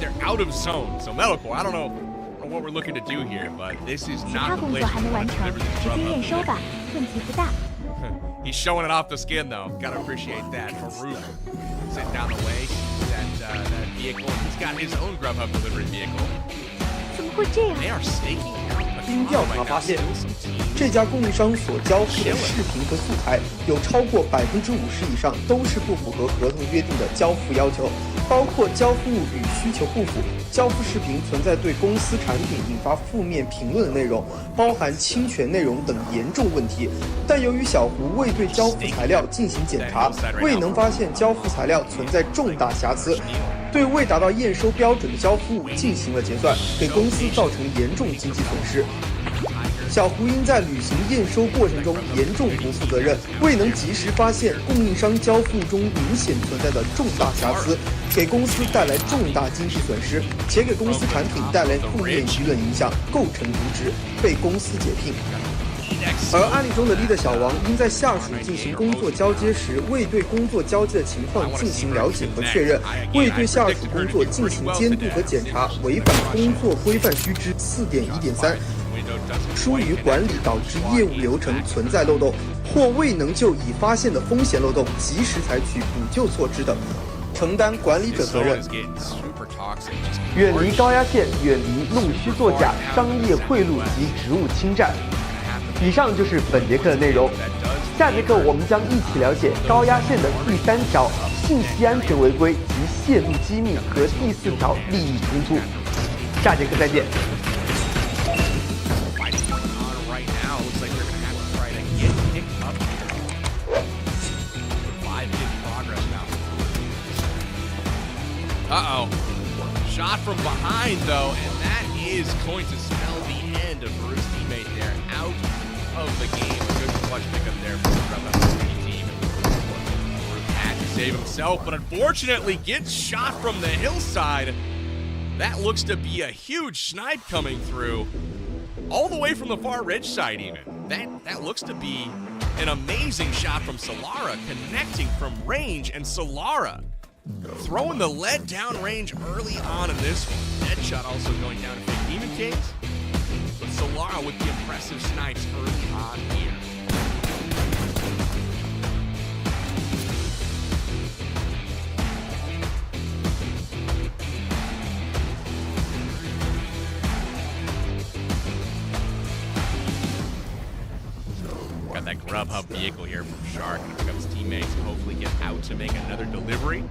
they're out of zone. So Metalcore, I don't know what we're looking to do here, but this is not the place we want to deliver this grub hub. He's showing it off the skin though. Gotta appreciate that. Farouk sitting down the way, that vehicle. He's got his own grub hub delivery vehicle. 怎么会这样？ They are staking out. 经调查发现，这家供应商所交付的视频和素材有超过50%以上都是不符合合同约定的交付要求，包括交付物与需求不符，交付视频存在对公司产品引发负面评论的内容，包含侵权内容等严重问题。但由于小胡未对交付材料进行检查，未能发现交付材料存在重大瑕疵，对未达到验收标准的交付物进行了结算，给公司造成严重经济损失。小胡因在履行验收过程中严重不负责任，未能及时发现供应商交付中明显存在的重大瑕疵，给公司带来重大经济损失，且给公司产品带来负面舆论影响，构成渎职，被公司解聘。而案例中的 leader 小王因在下属进行工作交接时，未对工作交接的情况进行了解和确认，未对下属工作进行监督和检查，违反工作规范须知 4.1.3， 疏于管理导致业务流程存在漏洞，或未能就已发现的风险漏洞及时采取补救措施等，承担管理者责任。远离高压线，远离弄虚作假、商业贿赂及职务侵占。以上就是本节课的内容，下节课我们将一起了解高压线的第3条信息安全违规及泄露机密和第4条利益冲突。下节课再见。Uh-oh. Shot from behind, though, and that is going to spell the end of Farouk's teammate there. Out of the game. Good clutch pickup there for the team. Farouk had to save himself, but unfortunately gets shot from the hillside. That looks to be a huge snipe coming through. All the way from the far ridge side, even. That looks to be an amazing shot from Solara, connecting from range, and Solara throwing the lead down range early on in this one. Deadshot also going down to Fake Demon Kings. But Solara with the impressive snipes early on here. Got that grub hub vehicle here from Shark. Gonna pick up his teammates and hopefully get out to make another delivery.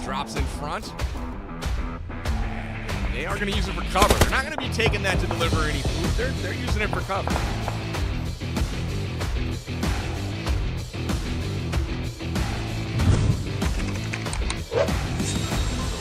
Drops in front. They are going to use it for cover. They're not going to be taking that to deliver any food. They're using it for cover.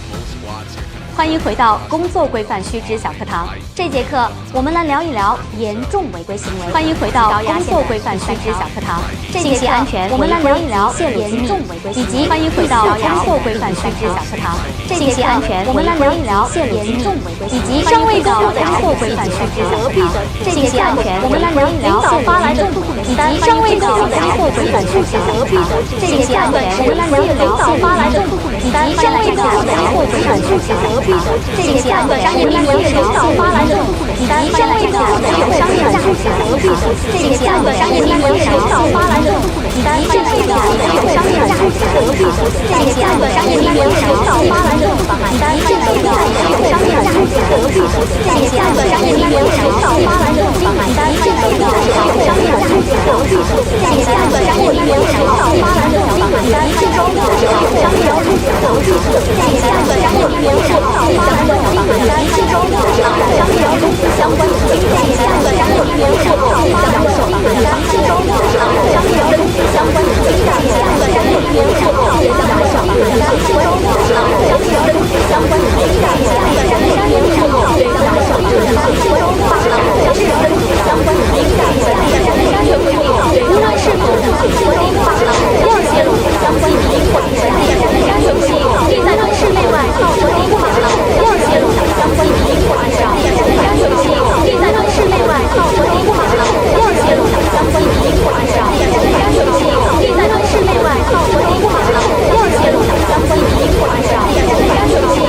Both squads here. 欢迎回到工作规范须知小课堂。这节课我们来聊一聊严重违规行为。欢迎回到工作规范须知小课堂。这节课安全，我们来聊一聊严重违规，以及欢迎回到工作规范须知小课堂。这节课安全，我们来聊一聊严重违规，以及欢迎回到工作规范须知小课堂。这节课安全，我们来聊一聊领导发来的痛苦名单，欢迎回到工作规范须知小课堂。这节课安全，我们来聊一聊领导发来的痛苦名单，欢迎回到工作规范须知小课堂。这个阶段商业秘密领导发来的痛苦名单，商业的没有商业价值合并。这个阶段商业秘密领导发来的痛苦名单，商业的没有商业价值合并。这个阶段商业秘密领导发来的痛苦名单，商业的没有商业价值合并。这个阶段商业秘密领导发来的痛苦名单，商业的没有商业价值合并。这个阶段商业秘密领导发来的痛苦名单，商业的没有商业价值合并。这个阶段商业秘密领导发来的通知名单之中，商业公司相关的这一项的商业秘密领导发来的通知名单之中，商业公司相关的这一项的商业秘密领导发来的通知名单之中，商业公司相关的这一项的商业秘密领导发来的通知名单之中，商业公司相关的这一项的商业规定，无论是否符合国内法，要揭露相关的监管专业商业规定，并在对室内外靠国内法。要揭露相关的监管商业游戏，并在对室内外靠国内法。要揭露相关的监管商业游戏，并在对室内外靠国内法。要揭露相关的监管商业游戏。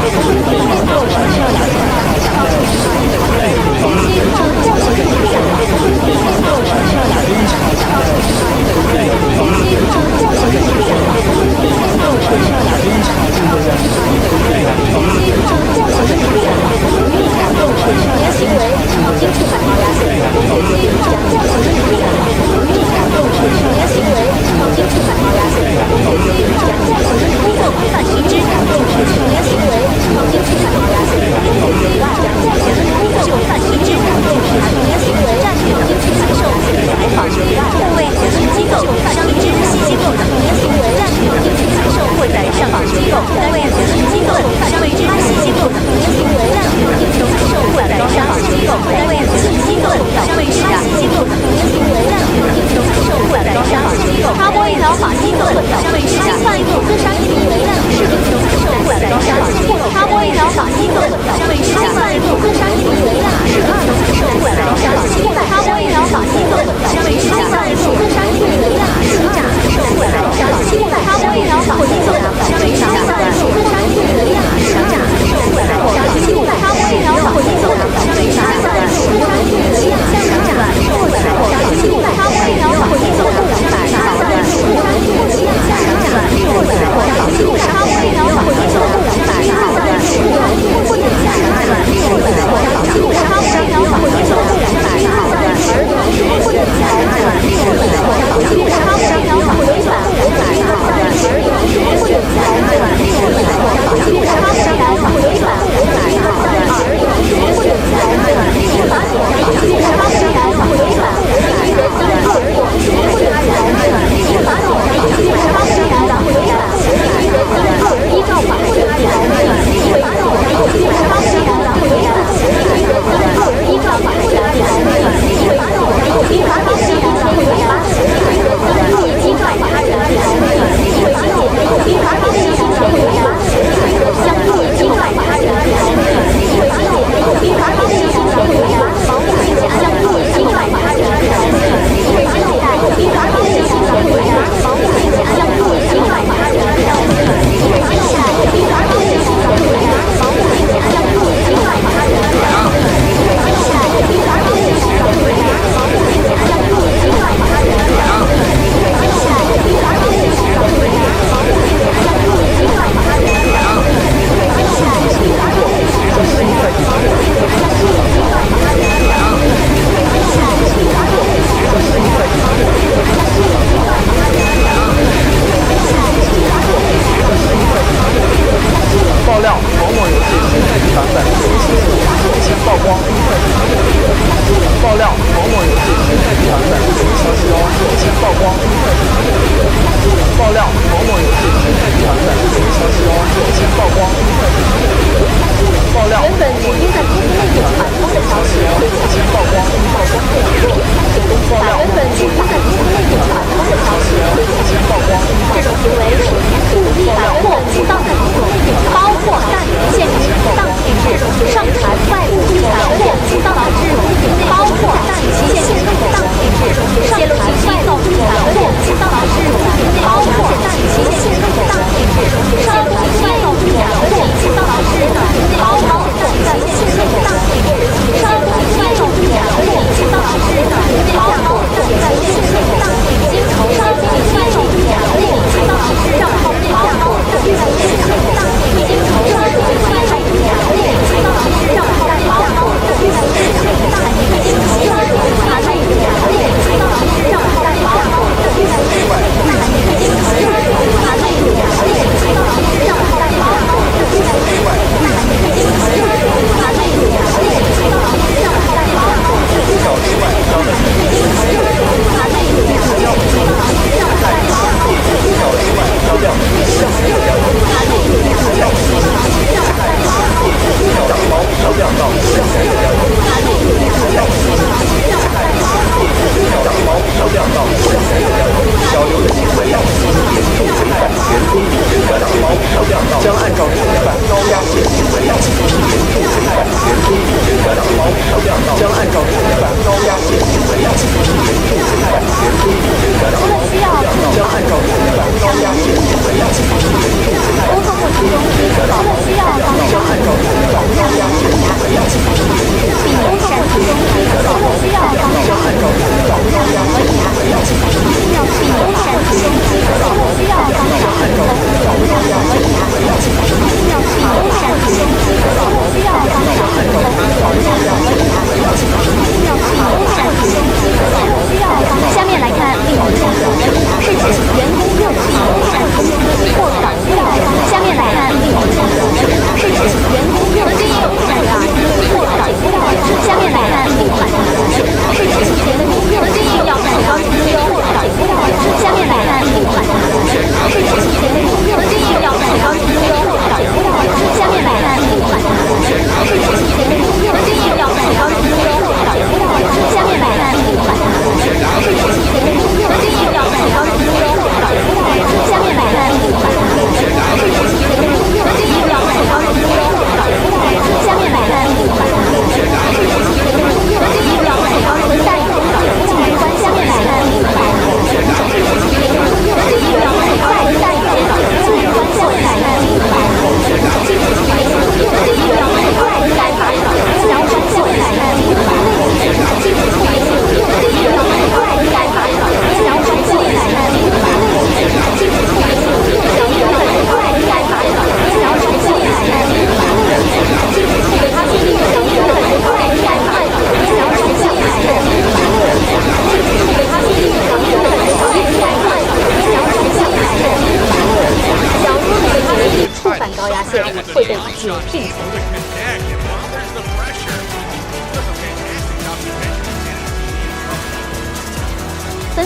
包括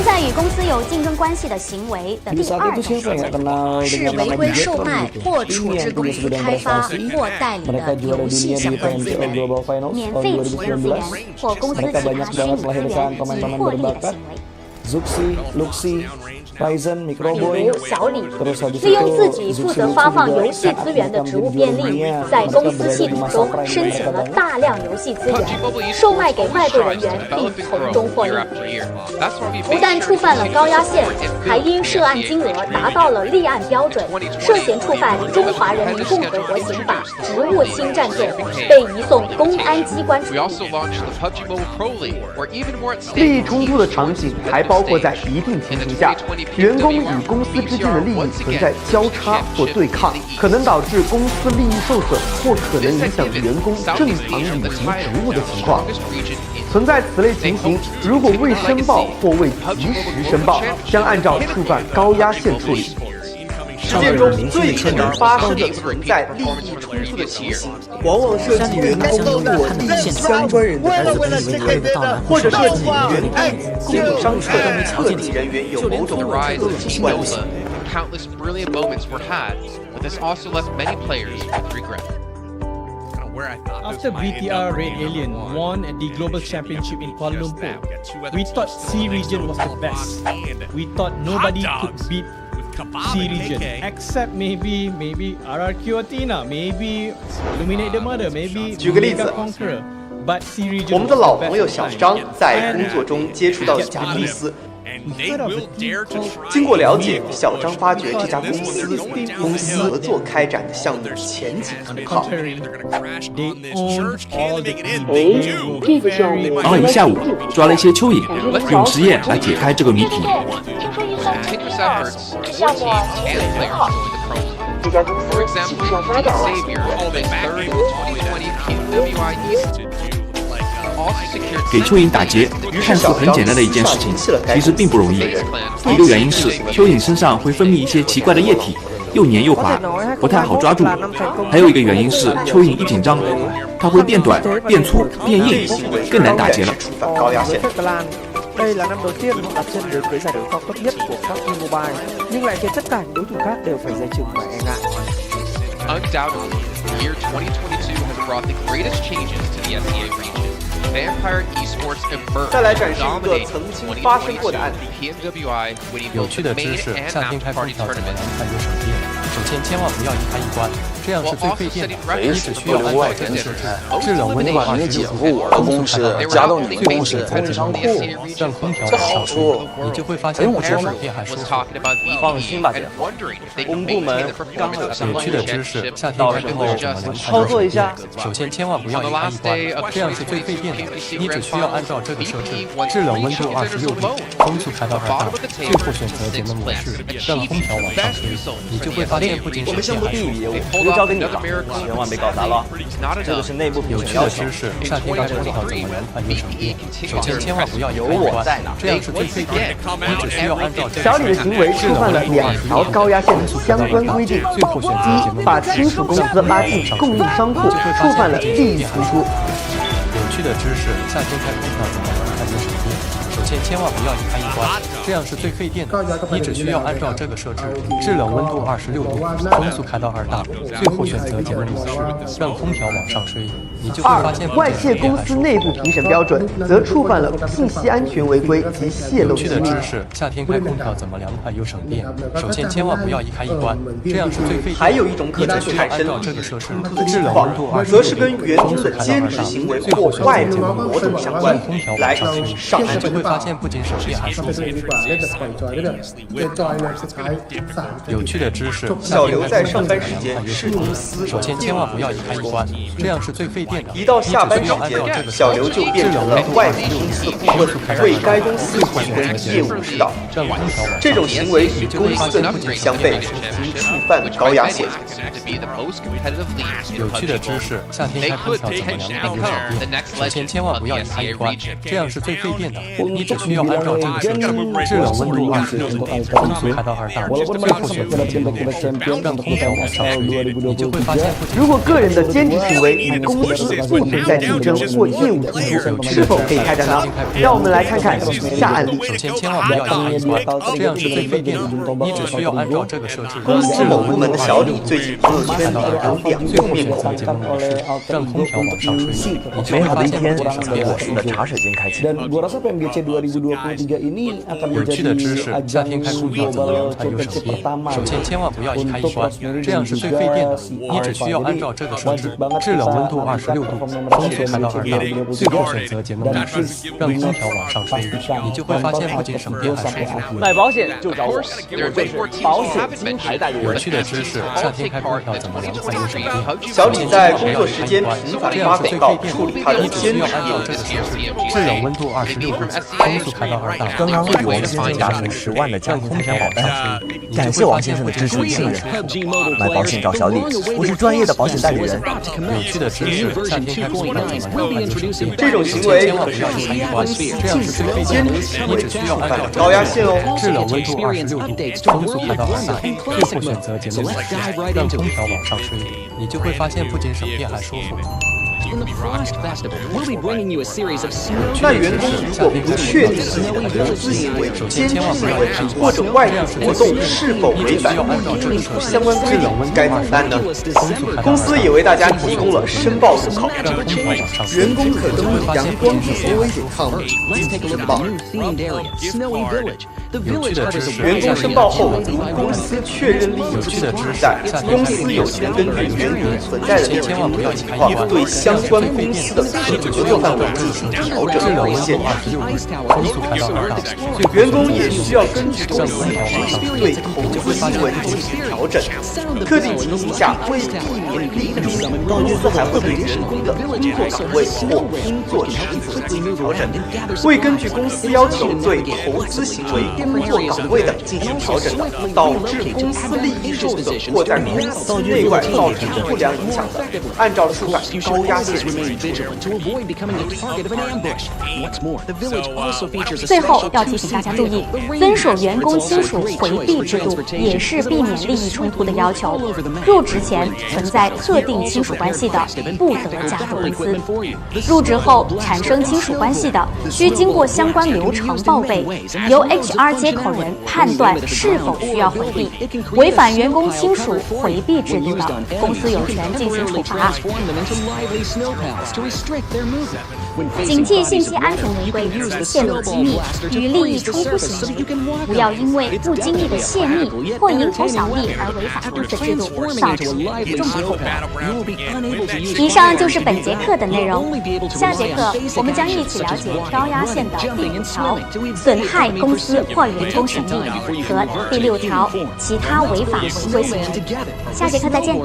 在与公司有竞争关系的行为的第二种是违规售卖或处置公司开发或代理的游戏相关资源，免费提供资源或公司其他虚拟资源以获利的行为。比如小李利用自己负责发放游戏资源的职务便利，在公司系统中申请了大量游戏资源，售卖给外部人员并从中获利。不但触犯了高压线，还因涉案金额达到了立案标准，涉嫌触犯《中华人民共和国刑法》职务侵占罪，被移送公安机关处理。利益冲突的场景还包括在一定情形下，员工与公司之间的利益存在交叉或对抗，可能导致公司利益受损，或可能影响员工正常履行职务的情况。存在此类情形，如果未申报或未及时申报，将按照触犯高压线处理。实践中最可能发生的存在利益冲突的情形，往往涉及员工或利益相关人的或者涉及员工、供应商侧特定人员有某种恶性关系。Countless brilliant moments were had, but this also left many players with regret. After BTR Red Alien won at the Global Championship in Kuala Lumpur, we thought C region was the best. We thought nobody could beat C region, except maybe RRQ Athena, maybe Illuminate the Mother, maybe Mega Conqueror. But C region 我们的老朋友小张在工作中接触到一家公司。经过了解，小张发觉这家公司合作开展的项目前景很好。熬了一下午，抓了一些蚯蚓，用实验来解开这个谜题。项目前景很好。这家公司技术上发展了。给蚯蚓打结，看似很简单的一件事情，其实并不容易。一个原因是蚯蚓身上会分泌一些奇怪的液体，又黏又滑，不太好抓住。还有一个原因是蚯蚓一紧張，它会变短、变粗、变硬，更難打結了。Đây là năm đầu tiên họ đặt chân đến với giải đấu cao cấp nhất của PUBG Mobile, nhưng lại khiến tất cả những đối thủ khác đều phải dè chừng và e ngại. Undoubtedly, the year 2022 has brought the greatest changes to the SEA region. Vampire Esports emerged, dominating 2022 PMWI, winning both the main and after-party tournaments. 首先，千万不要一开一关，这样是最费电的。你只需要按照这个设置，制冷温度26度，我的公司加到你的公司供应商库，让空调往上吹，你就会发现不止水电还舒服。放心吧，姐夫，我们部门刚好有相关有趣的知识，夏天开空调怎么凉操作一下。首先，千万不要一开一关，这样是最费电的。你只需要按照这个设置，制冷温度26度，风速开到2大，最后选择节能模式，让空调往上吹，你就会发现。我们项目地域业务就交给你了，千万别搞砸了。这个是内部有趣的知识，夏天开空调怎么凉快又省电。首先，千万不要一开一关，这样是最费电的。你只需要按照这个小李的行为触犯了2条高压线相关规定。一，把亲属公司拉进供应商库，触犯了利益冲突。有趣的知识，夏天开空调怎么凉快又省电。首先，千万不要一开一关，这样是最费电的。你只需要按照这个设置，制冷温度26度，风速开到2大，最后选择节能模式，让空调往上吹，你就会发现外泄公司内部评审标准，则触犯了信息安全违规及泄露机密。有趣的知识，夏天开空调怎么凉快又省电？首先，千万不要一开一关，这样是最费电。还有一种可能产生这个设置，制冷温度则是跟员工的兼职行为或外部活动相关，来上岸就会发现不仅省电还舒服。有趣的知识，小刘在上班时间是公司首先千万不要一开一关，这样是最费电的。一到下班时间，小刘就变成了外部公司顾问，为该公司提供业务指导。这种行为与公司的利益相悖，即触犯高压线。有趣的知识，夏天开空调怎么凉快又省电？首先千万不要一开一关，这样是最费电的。你只需要按照这个设置，制冷温度26度，风速开到2档，最后选择节目点，让空调往上吹，你就会发现不仅如果个人的兼职行为与公司不存在竞争或业务冲突，是否可以开展呢？让我们来看看以下案例。首先千万不要一开关，这样是最费电的。你只需要按照这个设置，公司某部门的小李最近朋友圈里有2个面孔，让空调往上吹，你就会发现不仅省电还舒服。茶水间开启。有趣的知识：夏天开空调怎么凉它又省电？首先千万不要一开一关，这样是最费电的。你只需要按照这个设置，制冷温度26度，风速开到2档，最后选择节能模式，让空调往上吹，你就会发现不仅省电还舒服。买保险就找我，我就是保险金牌代理人。有趣的知识：夏天开空调怎么凉它又省电？小李在工作时间频繁发广告，处理他的兼职业务。制冷温度26度，风速开到2档。刚刚为王先生达成10万的降空调保单，感谢王先生的支持与信任。买保险找小李，我是专业的保险代理人。有趣的知识：夏天开空调怎么凉它就省电？这种行为千万不要一开一关，这样是最费电的。你只需要按照高压线哦。制冷温度26度，风速开到2档，最后选择节能模式，让空调往上吹，你就会发现不仅省电还舒服。那员工如果不确定自己的投资行为、兼职行为或者外部活动是否违反不应出相关规定，该怎么办呢？公司也为大家提供了申报入口，员工可登录阳光SOA.com进行申报。有趣的知识：员工申报后，如公司确认利益不存在，公司有权根据员工存在的利益情况，对相关公司的合作范围进行调整和限制。员工也需要根据公司对投资行为进行调整。特定情形下，为避免利益冲突，公司还会对员工的工作岗位或工作场所进行调整。未根据公司要求对投资行为、工作岗位等进行调整，导致公司利益受损或在公司内外造成不良影响的，按照触犯高压线进行处理。最后要提醒大家注意，遵守员工亲属回避制度也是避免利益冲突的要求。入职前存在特定亲属关系的，不得加入公司；入职后产生亲属关系的，需经过相关流程报备，由 HR 接口人判断是否需要回避。违反员工亲属回避制度的，公司有权进行处罚。警惕信息安全违规及泄露机密与利益冲突行为，不要因为不经意的泄密或蝇头小利而违反公司制度，造成严重的后果。以上就是本节课的内容，下节课我们将一起了解高压线的第5条损害公司或员工权利和第6条其他违法违规行为。下节课再见。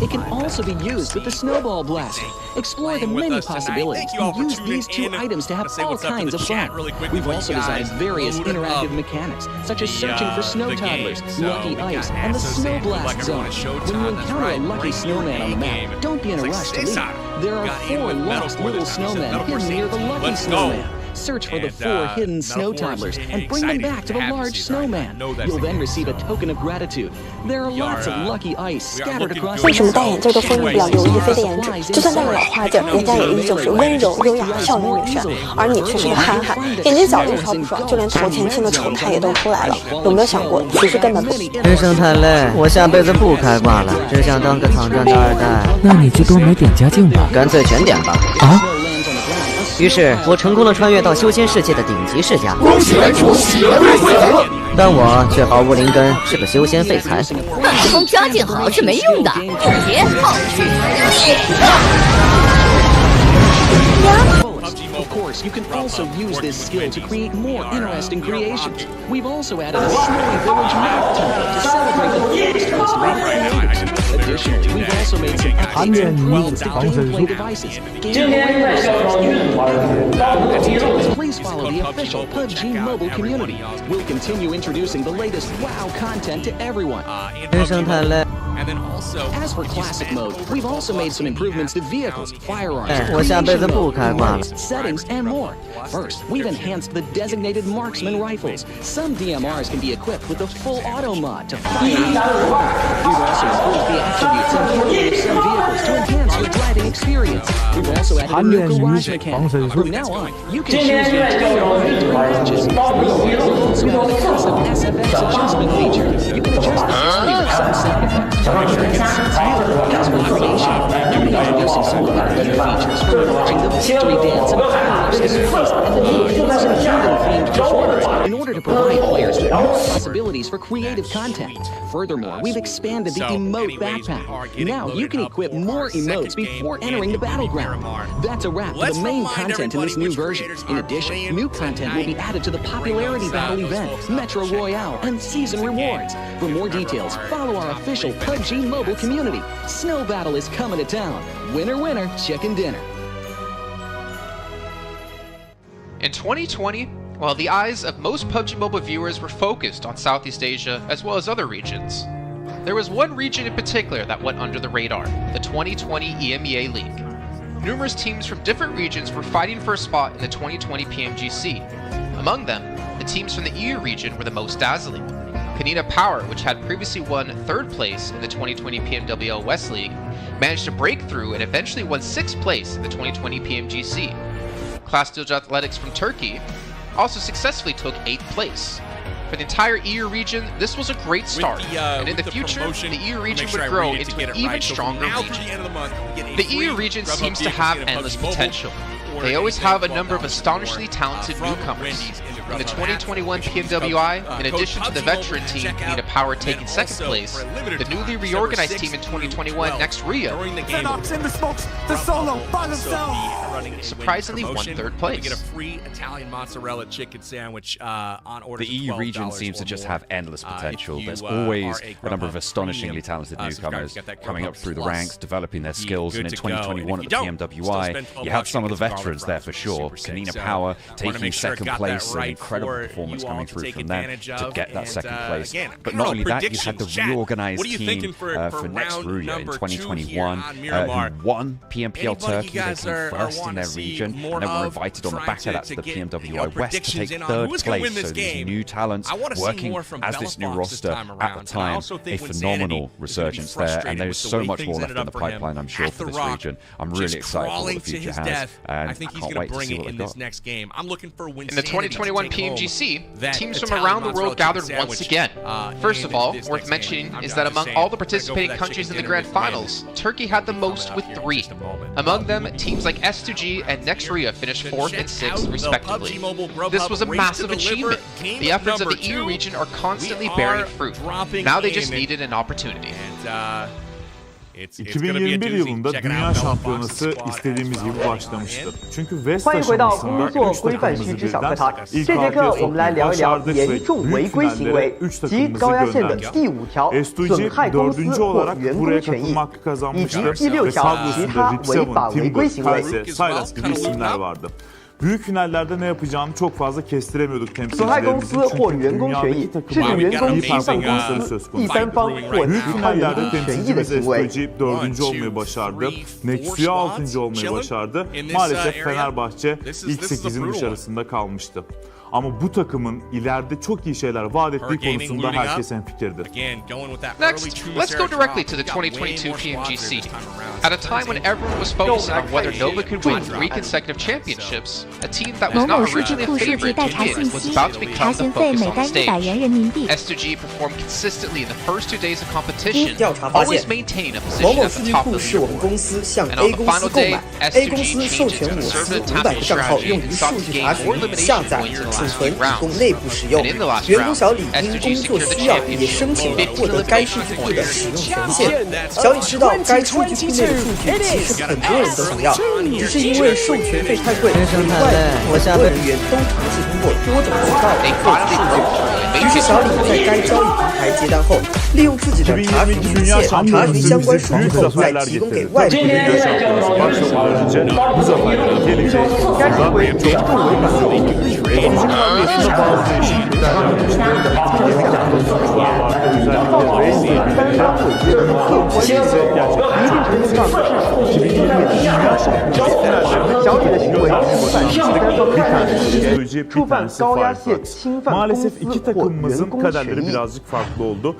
It can also be used with the snowball blaster. Explore the many possibilities and use these 2 items to have all kinds of fun. We've also designed various interactive mechanics, such as searching for snow toddlers, lucky ice, and the snow blast zone. When you encounter a lucky snowman on the map, don't be in a rush to leave. There are 4 lost little snowmen hidden near the lucky snowman. Search for the 4 hidden snow toddlers and bring them back to the large snowman. You'll then receive a token of gratitude. There are lots of lucky ice scattered across. 为什么戴眼镜都封印不了刘亦菲的颜值？就算戴了老花镜，人家也依旧是温柔优雅的少女女神，而你却是个憨憨，眼睛小就瞧不爽，就连头前倾的丑态也都出来了。有没有想过，其实根本不？人生太累，我下辈子不开挂了，只想当个躺赚的2代。那你就多买点家境吧，干脆全点吧。啊！于是我成功的穿越到修仙世界的顶级世家，恭喜来出血泪财，但我却毫无灵根，是个修仙废材。光家境好是没用的，别好去死！ Of course, you can also use this skill to create more interesting creations. We've also added a snowy village map template to celebrate the festival of creators. Additionally, we've also made some updates to gameplay devices. Please follow the official PUBG mobile community. We'll continue introducing the latest WoW content to everyone. And then also, as for classic mode, we've also made some improvements to vehicles, firearms, settings, and more. First, we've enhanced the designated marksman rifles. Some DMRs can be equipped with the full auto mod to fire. We've also improved the attributes and handling of some vehicles to enhance your driving experience. We've also added a new garage mechanic. From now on, you can choose your during matches. We've also added a custom SFX adjustment feature. You can adjust the value of some sound effects. As for creation, we'll be introducing some of our new features for merging the victory dance and fireworks displays and the new themed performance in order to provide players with more possibilities for creative content. Furthermore, we've expanded the emote backpack. Now you can equip more emotes before entering the battleground. That's a wrap for the main content in this new version. In addition, new content will be added to the popularity battle event, Metro Royale, and season rewards. For more details, follow our official PUBG mobile community. Snow Battle is coming to town. Winner, winner, chicken dinner. In 2020, while the eyes of most PUBG Mobile viewers were focused on Southeast Asia as well as other regions, there was one region in particular that went under the radar, the 2020 EMEA League. Numerous teams from different regions were fighting for a spot in the 2020 PMGC. Among them, the teams from the EU region were the most dazzling. Canina Power, which had previously won 3rd place in the 2020 PMWL West League, managed to break through and eventually won 6th place in the 2020 PMGC. Class Dilge Athletics from Turkey also successfully took 8th place. For the entire EU region, this was a great start, and in the future, the EU region would grow into an even stronger region. The EU region seems to have endless potential. They always have a number of astonishingly talented newcomers. In the 2021 PMWI, in addition to the veteran team Canina Power taking 2nd place, the newly reorganized team in 2021 Next Rio surprisingly won 3rd place. Get a free Italian mozzarella chicken sandwich on order. The EU region seems to just have endless potential. There's always a number of astonishingly talented newcomers coming up through the ranks, developing their skills, and in 2021 at the PMWI, you have some of the veterans there for sure. Canina Power taking 2nd place, an incredible performance coming through from them to get that 2nd place. But not only that, you had the reorganized team for Next Ruya in 2021 who won PMPL Turkey. They came 1st in their region, and they were invited on the back of that to the PMWI West to take 3rd place. So these new talents working as this new roster at the time, a phenomenal resurgence there, and there's so much more left in the pipeline, I'm sure, for this region. I'm really excited for what the future has, and I can't wait to see what they've got. In the 2021 PMGC, teams from around the world gathered once again. First of all, worth mentioning is that among all the participating countries in the Grand Finals, Turkey had the most with 3. Among them, teams like S2G and Next Rio finished 4th and 6th respectively. This was a massive achievement. The efforts of the EU region are constantly bearing fruit. Now they just needed an opportunity. 2021 yılında Dünya Şampiyonası istediğimiz gibi başlamıştı. Çünkü West 欢迎回到工 aşamasında 作 3 规范须 takımımızı 知小课 birden 堂。这 ilk 节 6'a 课我们来聊一聊 başardık 严 ve 重违 büyük 规行为 finallere 3及高 takımımızı 压线的 gönderdik. 第5条损害公司 S2G 4. 或 olarak 员工 buraya 权益 katılma hakkı 以及 kazanmıştı 第6 ve 条其他 kadrosunda 违法 Rip 7, 违规 Timber, 行为。 Kalse, Silas gibi isimler vardı. Büyük finallerde ne yapacağını çok fazla kestiremiyorduk 损害公 temsilcilerimizin 司或 çünkü 员工权益 dünyadaki 是对员工 takımların 侵 iyi 犯公 performansları 司 söz 第 konusu. 三方或 Büyük 其他员 finallerde 工权益的 temsilcimiz 行为。 S2G 4. olmayı başardı. Nexus'ya 6. olmayı başardı. Maalesef Fenerbahçe ilk 8'in dışarısında kalmıştı. Ama bu takımın ileride çok iyi şeyler vaat ettiği konusunda herkes hemfikirdir. Next, let's go directly to the 2022 PMGC. At a time when everyone was focusing on whether Nova could win 3 consecutive championships, a team that was 某某 not 数据 originally 库 a 数据 favorite 待 to 查 win 信 was 息， about to 查 become the 询费 focus 每 on 单 the 100元人民币。 stage. S2G performed consistently in the first 2 days of competition, 调查发现 always maintaining a 某 position 某 at 数 the 据 top 库 of the 是我们 leaderboard. 公司向 And A on the 公司 final 购 day, 买 ，A 公 S2G 司授 changed 权 its 我司 conservative 500 个 tactical 账号 strategy 用于 and 数 sought to 据 gain 查 more 询、下 elimination 载、 points in the 储 last 存 few 以供 rounds. 内部使用 And in the last。员工 round, 小李因 S2G 工作 secured the 需要，也 championship 申请了 based 获 on 得该数 elimination 据库的 points. 使用权限。小李知道该数据库内的数据其实很多人都想要，只是因为授权费太贵，所以外部和所有人员都尝试通过多种渠道来获取数据。于是小李在该交易平台接单后，利用自己的查询机械查询相关数据后，再提供给外部人员。该行为严重违反了我们自己的公司方面是包数据的让人的造为单方违约的客观行为，一定程度上是受制于小李的行为触犯第三方财产权，触犯高压线侵犯公司或员工权益。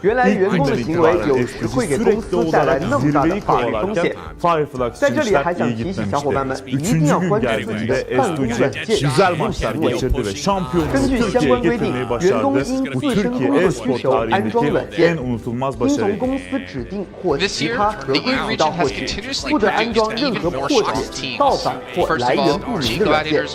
原来员工的行为有时会给公司带来那么大的法律风险。在这里还想提醒小伙伴们，一定要关注自己的办公软件使用行为。根据相关规定，员工因自身工作需求安装软件，应从公司指定或其他合规渠道获取，不得安装任何破解、盗版或来源不明的软件。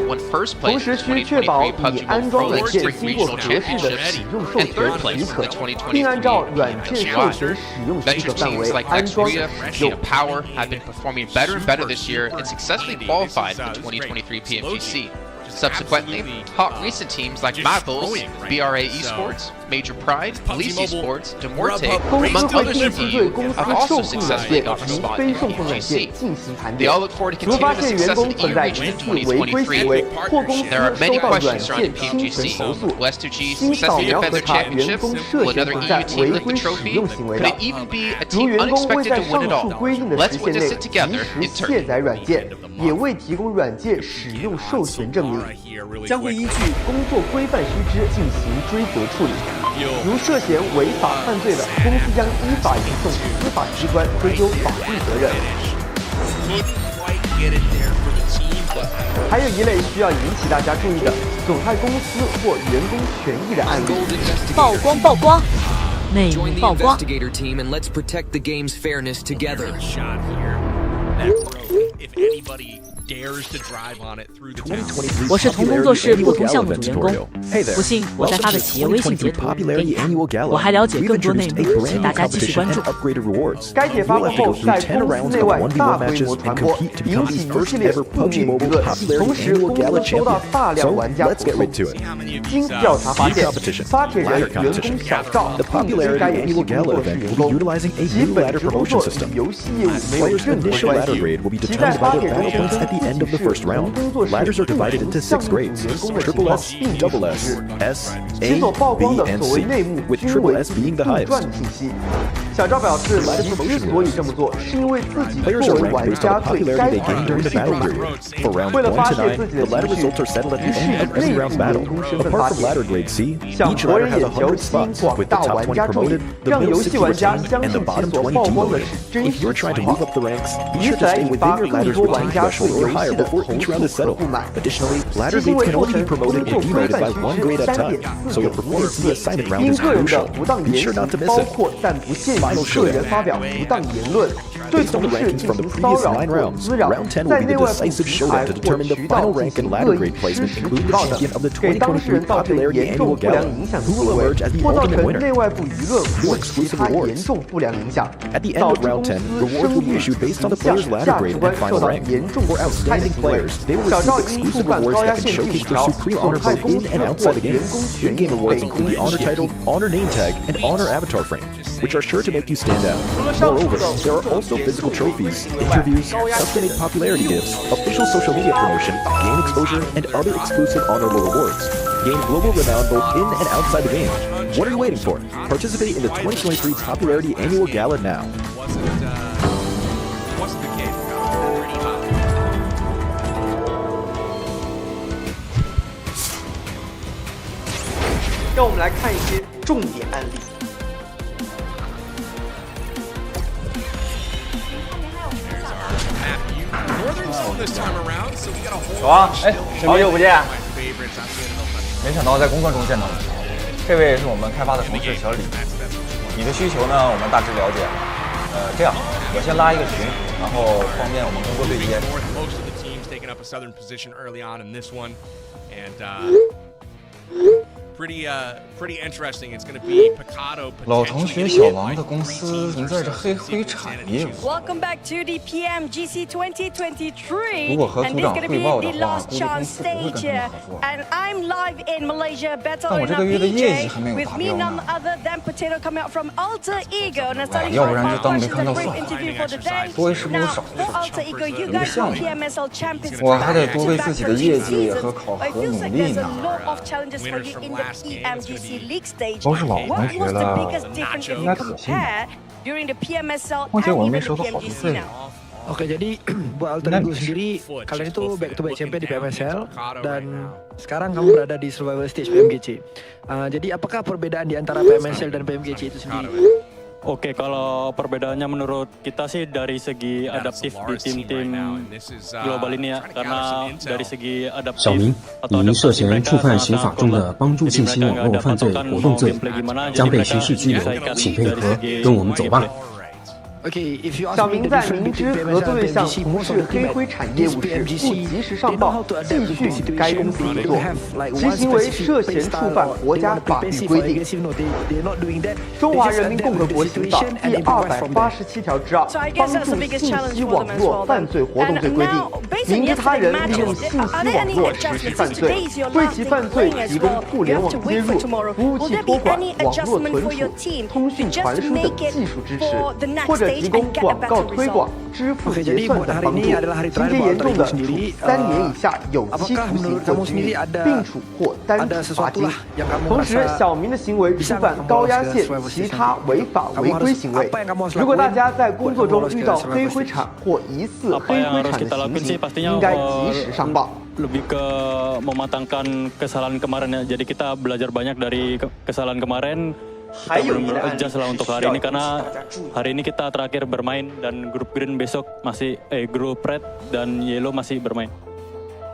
同时需确保你安装软件经过合适的使用授权许可，并按照软件授权使用许可范围安装使用。Power have been performing better and better this year and successfully qualified for the 2023 PMGC. Subsequently, hot recent teams like Marvels, BRA Esports, Major Pride, Police Esports, Demorte, among others from EU, have also successfully got a spot in PMGC. They all look forward to continuing the success of the EU region in 2023. There are many questions surrounding PMGC. Will S2G successfully defend their championship? Will another EU team lift the trophy? Could it even be a team unexpected to win it all? Let's witness it together in Turkey. 也未提供软件使用授权证明，将会依据工作规范须知进行追责处理。如涉嫌违法犯罪的，公司将依法移送司法机关追究法律责任。还有一类需要引起大家注意的损害公司或员工权益的案例。曝光曝光，内幕曝光。我是同工作室不同项目组员工，不信我再发个企业微信截图给你看。我还了解更多内幕，请大家继续关注。该帖发布后，在公司内外大规模传播，引起一系列负面舆论。同时，公司收到大量玩家投诉。经调查发现，发帖人员工小赵并非该游戏工作室员工，其本职工作与游戏业务没有任何关系。其在发帖中声称自己是同工作室项目组员工的情况并不属实。其所曝光的所谓内幕均为杜撰信息。小赵表示，自己之所以这么做，是因为自己作为玩家对该款游戏不满。为了发泄自己的情绪，于是以内部员工身份发帖，向博人眼球、吸引广大玩家注意，让游戏玩家相信其所曝光的是真实情况，以此来引发更多玩家对游戏的投诉和不满。其行为构成工作规范须知3.4.4，因个人的不当言行，包括但不限于个人发表不当言论，对同事进行骚扰或滋扰，在内外部平台或渠道进行恶意失实举报的，给当事人造成严重不良影响的行为，或造成内外部舆论或其他严重不良影响，导致公司声誉、形象、价值观受到严重损害的行为。小赵因触犯高压线禁止条，损害公司或员工权益被公司解聘。 which are sure to make you stand out. Moreover, there are also physical trophies, interviews, custom-made popularity gifts, official social media promotion, game exposure, and other exclusive honorable rewards. Gain global renown both in and outside the game. What are you waiting for? Participate in the 2023 Popularity Annual Gala now. 让我们来看一些重点案例。 小王，哎，好久不见！没想到在工作中见到你。这位是我们开发的同事小李。你的需求呢，我们大致了解了。这样，我先拉一个群，然后方便我们工作对接。pretty interesting. It's going to be Picado. 老同学小王的公司存在着黑灰产业务。Welcome back to the PMGC 2023. 如果和组长汇报的话，估计公司不会跟他们合作。And I'm live in Malaysia, 但我这个月的业绩还没有 with 达 me 标 none 呢。 other than Potato coming out from Alter Ego. And 哎，要不然就当没看到算了。多一事不如少一事。 Alter Ego, you guys are PMSL champions. 我还得多为自己的业绩和考核努力呢。 都是老同学了，应该可信吧？况且我没收到好处费。 Oke, jadi buat Alter Ego sendiri, kalian itu back to back champion di PMSL dan sekarang kamu berada di survival stage PMGC. Jadi apakah perbedaan di antara PMSL dan PMGC itu sendiri? Oke, kalau perbedaannya menurut kita sih dari segi adaptif di tim-tim global ini ya, karena dari segi adaptif 小明，你涉嫌触犯刑法中的帮助性新网络犯罪活动罪，将被刑事拘留，请配合跟我们走吧。 小明在明知合作对象从事黑灰产业务时，不及时上报，继续与该公司合作，其行为涉嫌触犯国家法律规定。《中华人民共和国刑法》第287条之2帮助信息网络犯罪活动罪规定，明知他人利用信息网络实施犯罪，为其犯罪提供互联网接入、服务器托管、网络存储、通讯传输等技术支持，或者 提供广告推广、支付结算等帮助，情节严重的，处3年以下有期徒刑或拘役，并处或单处罚金。同时，小明的行为触犯高压线其他违法违规行为。如果大家在工作中遇到黑灰产或疑似黑灰产的情形，应该及时上报。 lebih ke mematangkan kesalahan kemarin ya. Jadi kita belajar banyak dari kesalahan kemarin. Kita benar-benar adjust lah untuk hari ini karena hari ini kita terakhir bermain dan grup green besok masih grup red dan yellow masih bermain.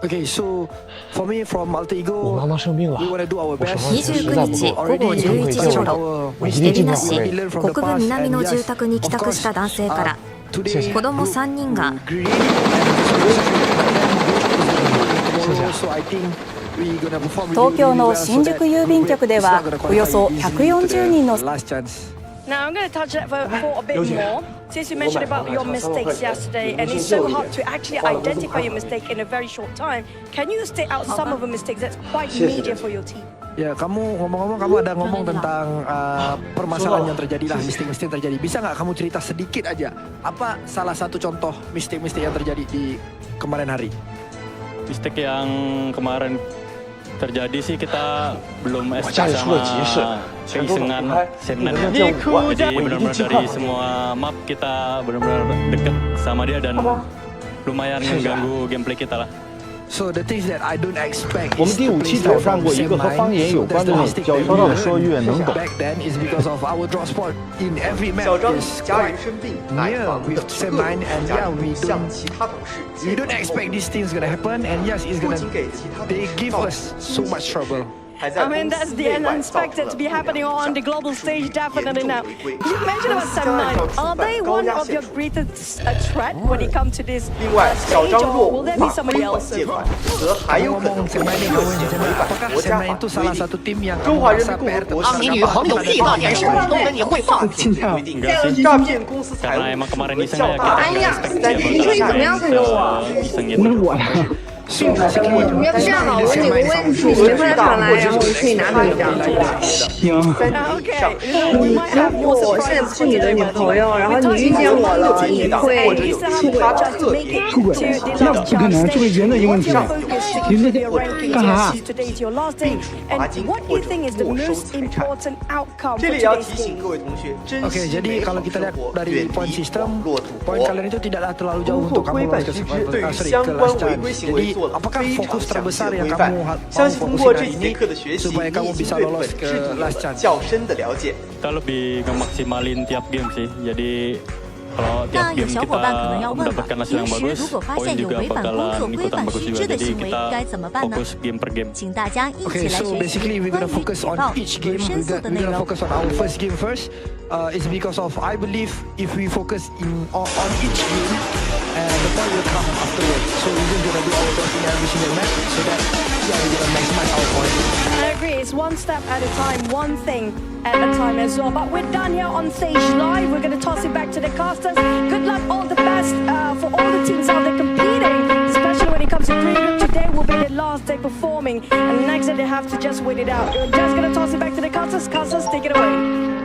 Okay, so for me from Alter Ego, we want to do our best. 29日午後11時頃、エビなし国分南の住宅に帰宅した男性から子供3人が 東京の新宿郵便局ではおよそ140人の Now I'm going to touch that for a bit more. Since you mentioned about your mistakes yesterday, and it's so hard to actually identify your mistake in a very short time. Can you state out some of the mistakes that's quite major for your team? Ya, kamu ngomong-ngomong, kamu ada ngomong tentang permasalahan yang terjadi lah, mistake-mistake terjadi. Bisa nggak kamu cerita sedikit aja, apa salah satu contoh mistake-mistake yang terjadi di kemarin hari? Mistake yang kemarin terjadi sih kita belum SC sama keisengan sebenarnya. Jadi benar-benar dari semua map kita benar-benar dekat sama dia dan lumayan mengganggu gameplay kita lah. So the things that I don't expect. 我们第5期挑战过一个和方言有关的内容，叫越说越能懂。 Back then is because of our draw spot in every map. 小张家人生病，奶房等各种家人向其他同事。 We don't expect these things gonna happen, and yes, it's gonna. They give us so much trouble. I mean, that's the unexpected to be happening on the global stage, definitely now. You mentioned about 7-9. Are they one of your greatest threat when it comes to this stage, or will there be somebody else? 则还有可能会违反国家法规。中华人民共和国当你女朋友遇到点事都跟你汇报。规定，诈骗公司财务和较大哎呀，你说你怎么样才有我？那我呢？ 要不这样吧，我问你个问题，你快上来，然后我可以拿走一张。行。你如果我现在不是你的女朋友，然后你遇见我了，你会出轨？那不可能，这个人的一个问题。你那干啥？这里要提醒各位同学，珍惜 jadi kalau kita lihat dari point system, poin kalian itu tidaklah terlalu jauh untuk kamu lolos ke last chance. Jadi apakah fokus terbesar yang kamu fokuskan ini supaya kamu bisa lolos ke last chance? Kita lebih ngemaksimalin tiap game sih. Jadi 那有小伙伴可能要问了，平时如果发现有违反工作规范须知的行为，该怎么办呢？请大家一起来学习关于举报和申诉的内容。It's because of I believe if we focus on each game, the point will come afterwards. So we're just gonna do our best in every single match so that we're gonna maximize our points. I agree. It's one step at a time, one thing at a time as well. But we're done here on stage live. We're gonna toss it back to the casters. Good luck, all the best for all the teams out there competing, especially when it comes to pre-group. Today will be the last day performing, and next day they have to just wait it out. We're just gonna toss it back to the casters. Casters, take it away.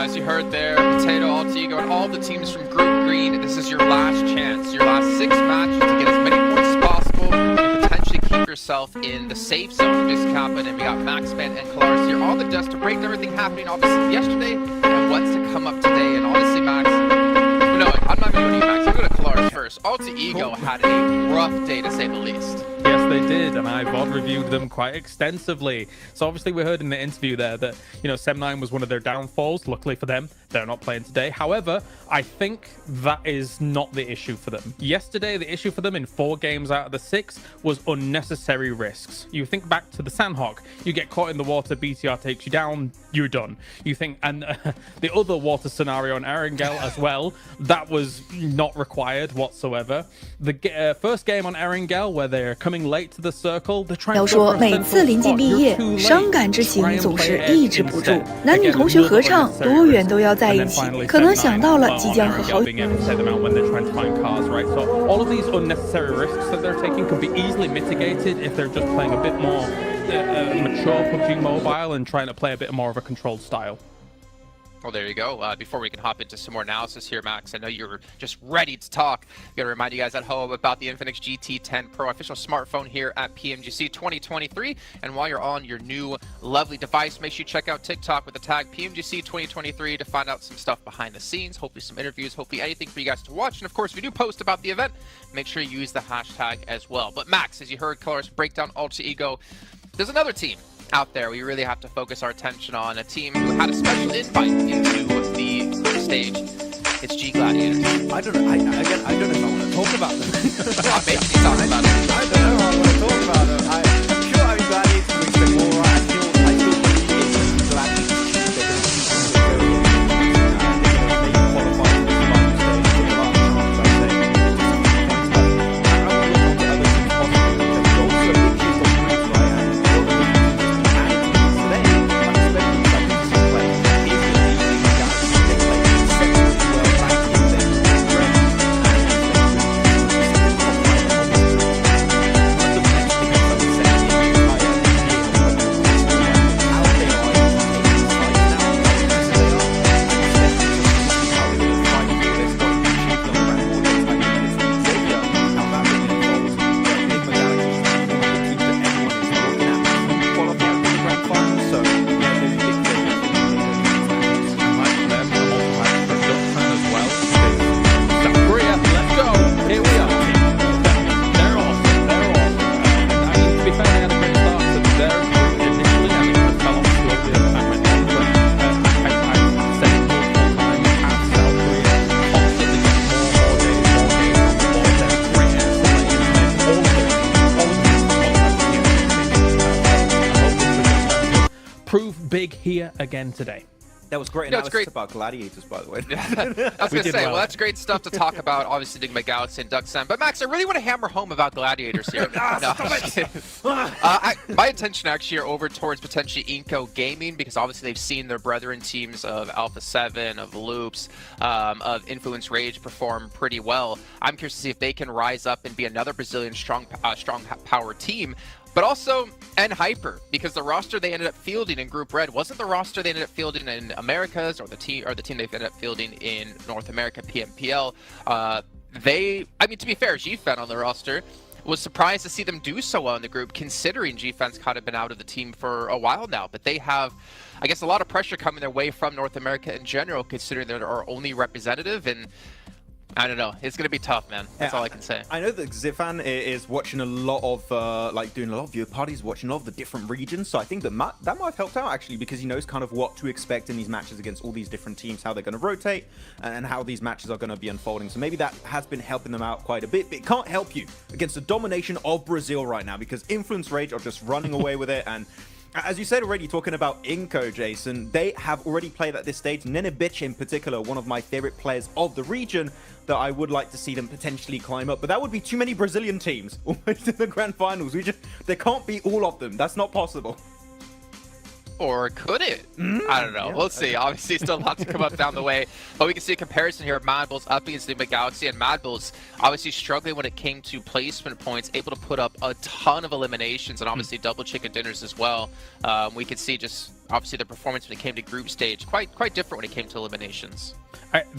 As you heard there, Potato, Altigo, and all the teams from Group Green, this is your last chance, your last 6 matches to get as many points as possible and potentially keep yourself in the safe zone of this happen. And we got Maxman and Kalaris here on the desk to break everything happening obviously yesterday and what's to come up today. And honestly, Max, no, I'm not going to go to you, Max. I'm going to Kalaris first. Altigo had a rough day to say the least. Yes, they did, and I VOD reviewed them quite extensively. So obviously we heard in the interview there that, you know, Sem9 was one of their downfalls. Luckily for them, they're not playing today. However, I think that is not the issue for them. Yesterday, the issue for them in 4 games out of the 6 was unnecessary risks. You think back to the Sandhawk, you get caught in the water, BTR takes you down, you're done. You think, and the other water scenario in Erangel as well, that was not required whatsoever. The first game on Erangel where they're coming late to the circle, they're trying to 要说每次临近毕业，伤感之情总是抑制不住。男女同学合唱，多远都要在一起，可能想到了即将和好友。So all of these unnecessary risks that they're taking could be easily mitigated if they're just playing a bit more mature PUBG Mobile and trying to play a bit more of a controlled style. Well, there you go. Before we can hop into some more analysis here, Max, I know you're just ready to talk. I'm going to remind you guys at home about the Infinix GT10 Pro official smartphone here at PMGC 2023. And while you're on your new lovely device, make sure you check out TikTok with the tag PMGC 2023 to find out some stuff behind the scenes, hopefully some interviews, hopefully anything for you guys to watch. And of course, if you do post about the event, make sure you use the hashtag as well. But Max, as you heard Kalaris break down Altigo, there's another team out there we really have to focus our attention on, a team who had a special invite into the stage. It's G Gladiators. I don't know. I don't know if I want to talk about them. Maybe talk about it. I don't know if I want to talk about them. I'm sure Gladiators will expect more. I still believe it's Gladiators. Big here again today. That was great. That's great about Gladiators, by the way. I was going to say, well, that's great stuff to talk about, obviously, Enigma Galaxy and Duxan. But, Max, I really want to hammer home about Gladiators here. My attention actually are over towards potentially Inco Gaming, because obviously they've seen their brethren teams of Alpha 7, of Loops, of Influence Rage perform pretty well. I'm curious to see if they can rise up and be another Brazilian strong power team. But also, and Hyper, because the roster they ended up fielding in Group Red wasn't the roster they ended up fielding in Americas, or the team they ended up fielding in North America PMPL. I mean, to be fair, GFen on the roster was surprised to see them do so well in the group, considering GFen's kind of been out of the team for a while now. But they have, I guess, a lot of pressure coming their way from North America in general, considering they're our only representative. And I don't know. It's going to be tough, man. That's all I can say. I know that Zifan is watching a lot of, like, doing a lot of viewer parties, watching a lot of the different regions. So I think that might have helped out, actually, because he knows kind of what to expect in these matches against all these different teams, how they're going to rotate, and how these matches are going to be unfolding. So maybe that has been helping them out quite a bit. But it can't help you against the domination of Brazil right now, because Influence Rage are just running away with it. And as you said already, talking about Inco, Jason, they have already played at this stage. Nenebich in particular, one of my favorite players of the region, that I would like to see them potentially climb up. But that would be too many Brazilian teams almost in the grand finals. They can't beat all of them. That's not possible. Or could it? I don't know. We'll see. Obviously, still a lot to come up down the way. But we can see a comparison here of Mad Bulls up against Enigma Galaxy. And Mad Bulls obviously struggling when it came to placement points, able to put up a ton of eliminations and obviously double chicken dinners as well. We could see just obviously the performance when it came to group stage quite different when it came to eliminations.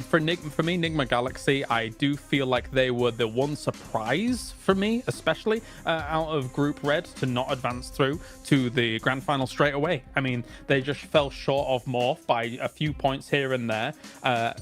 For me, Enigma Galaxy, I do feel like they were the one surprise for me, especially out of Group Red, to not advance through to the grand final straight away. I mean, they just fell short of Morph by a few points here and there,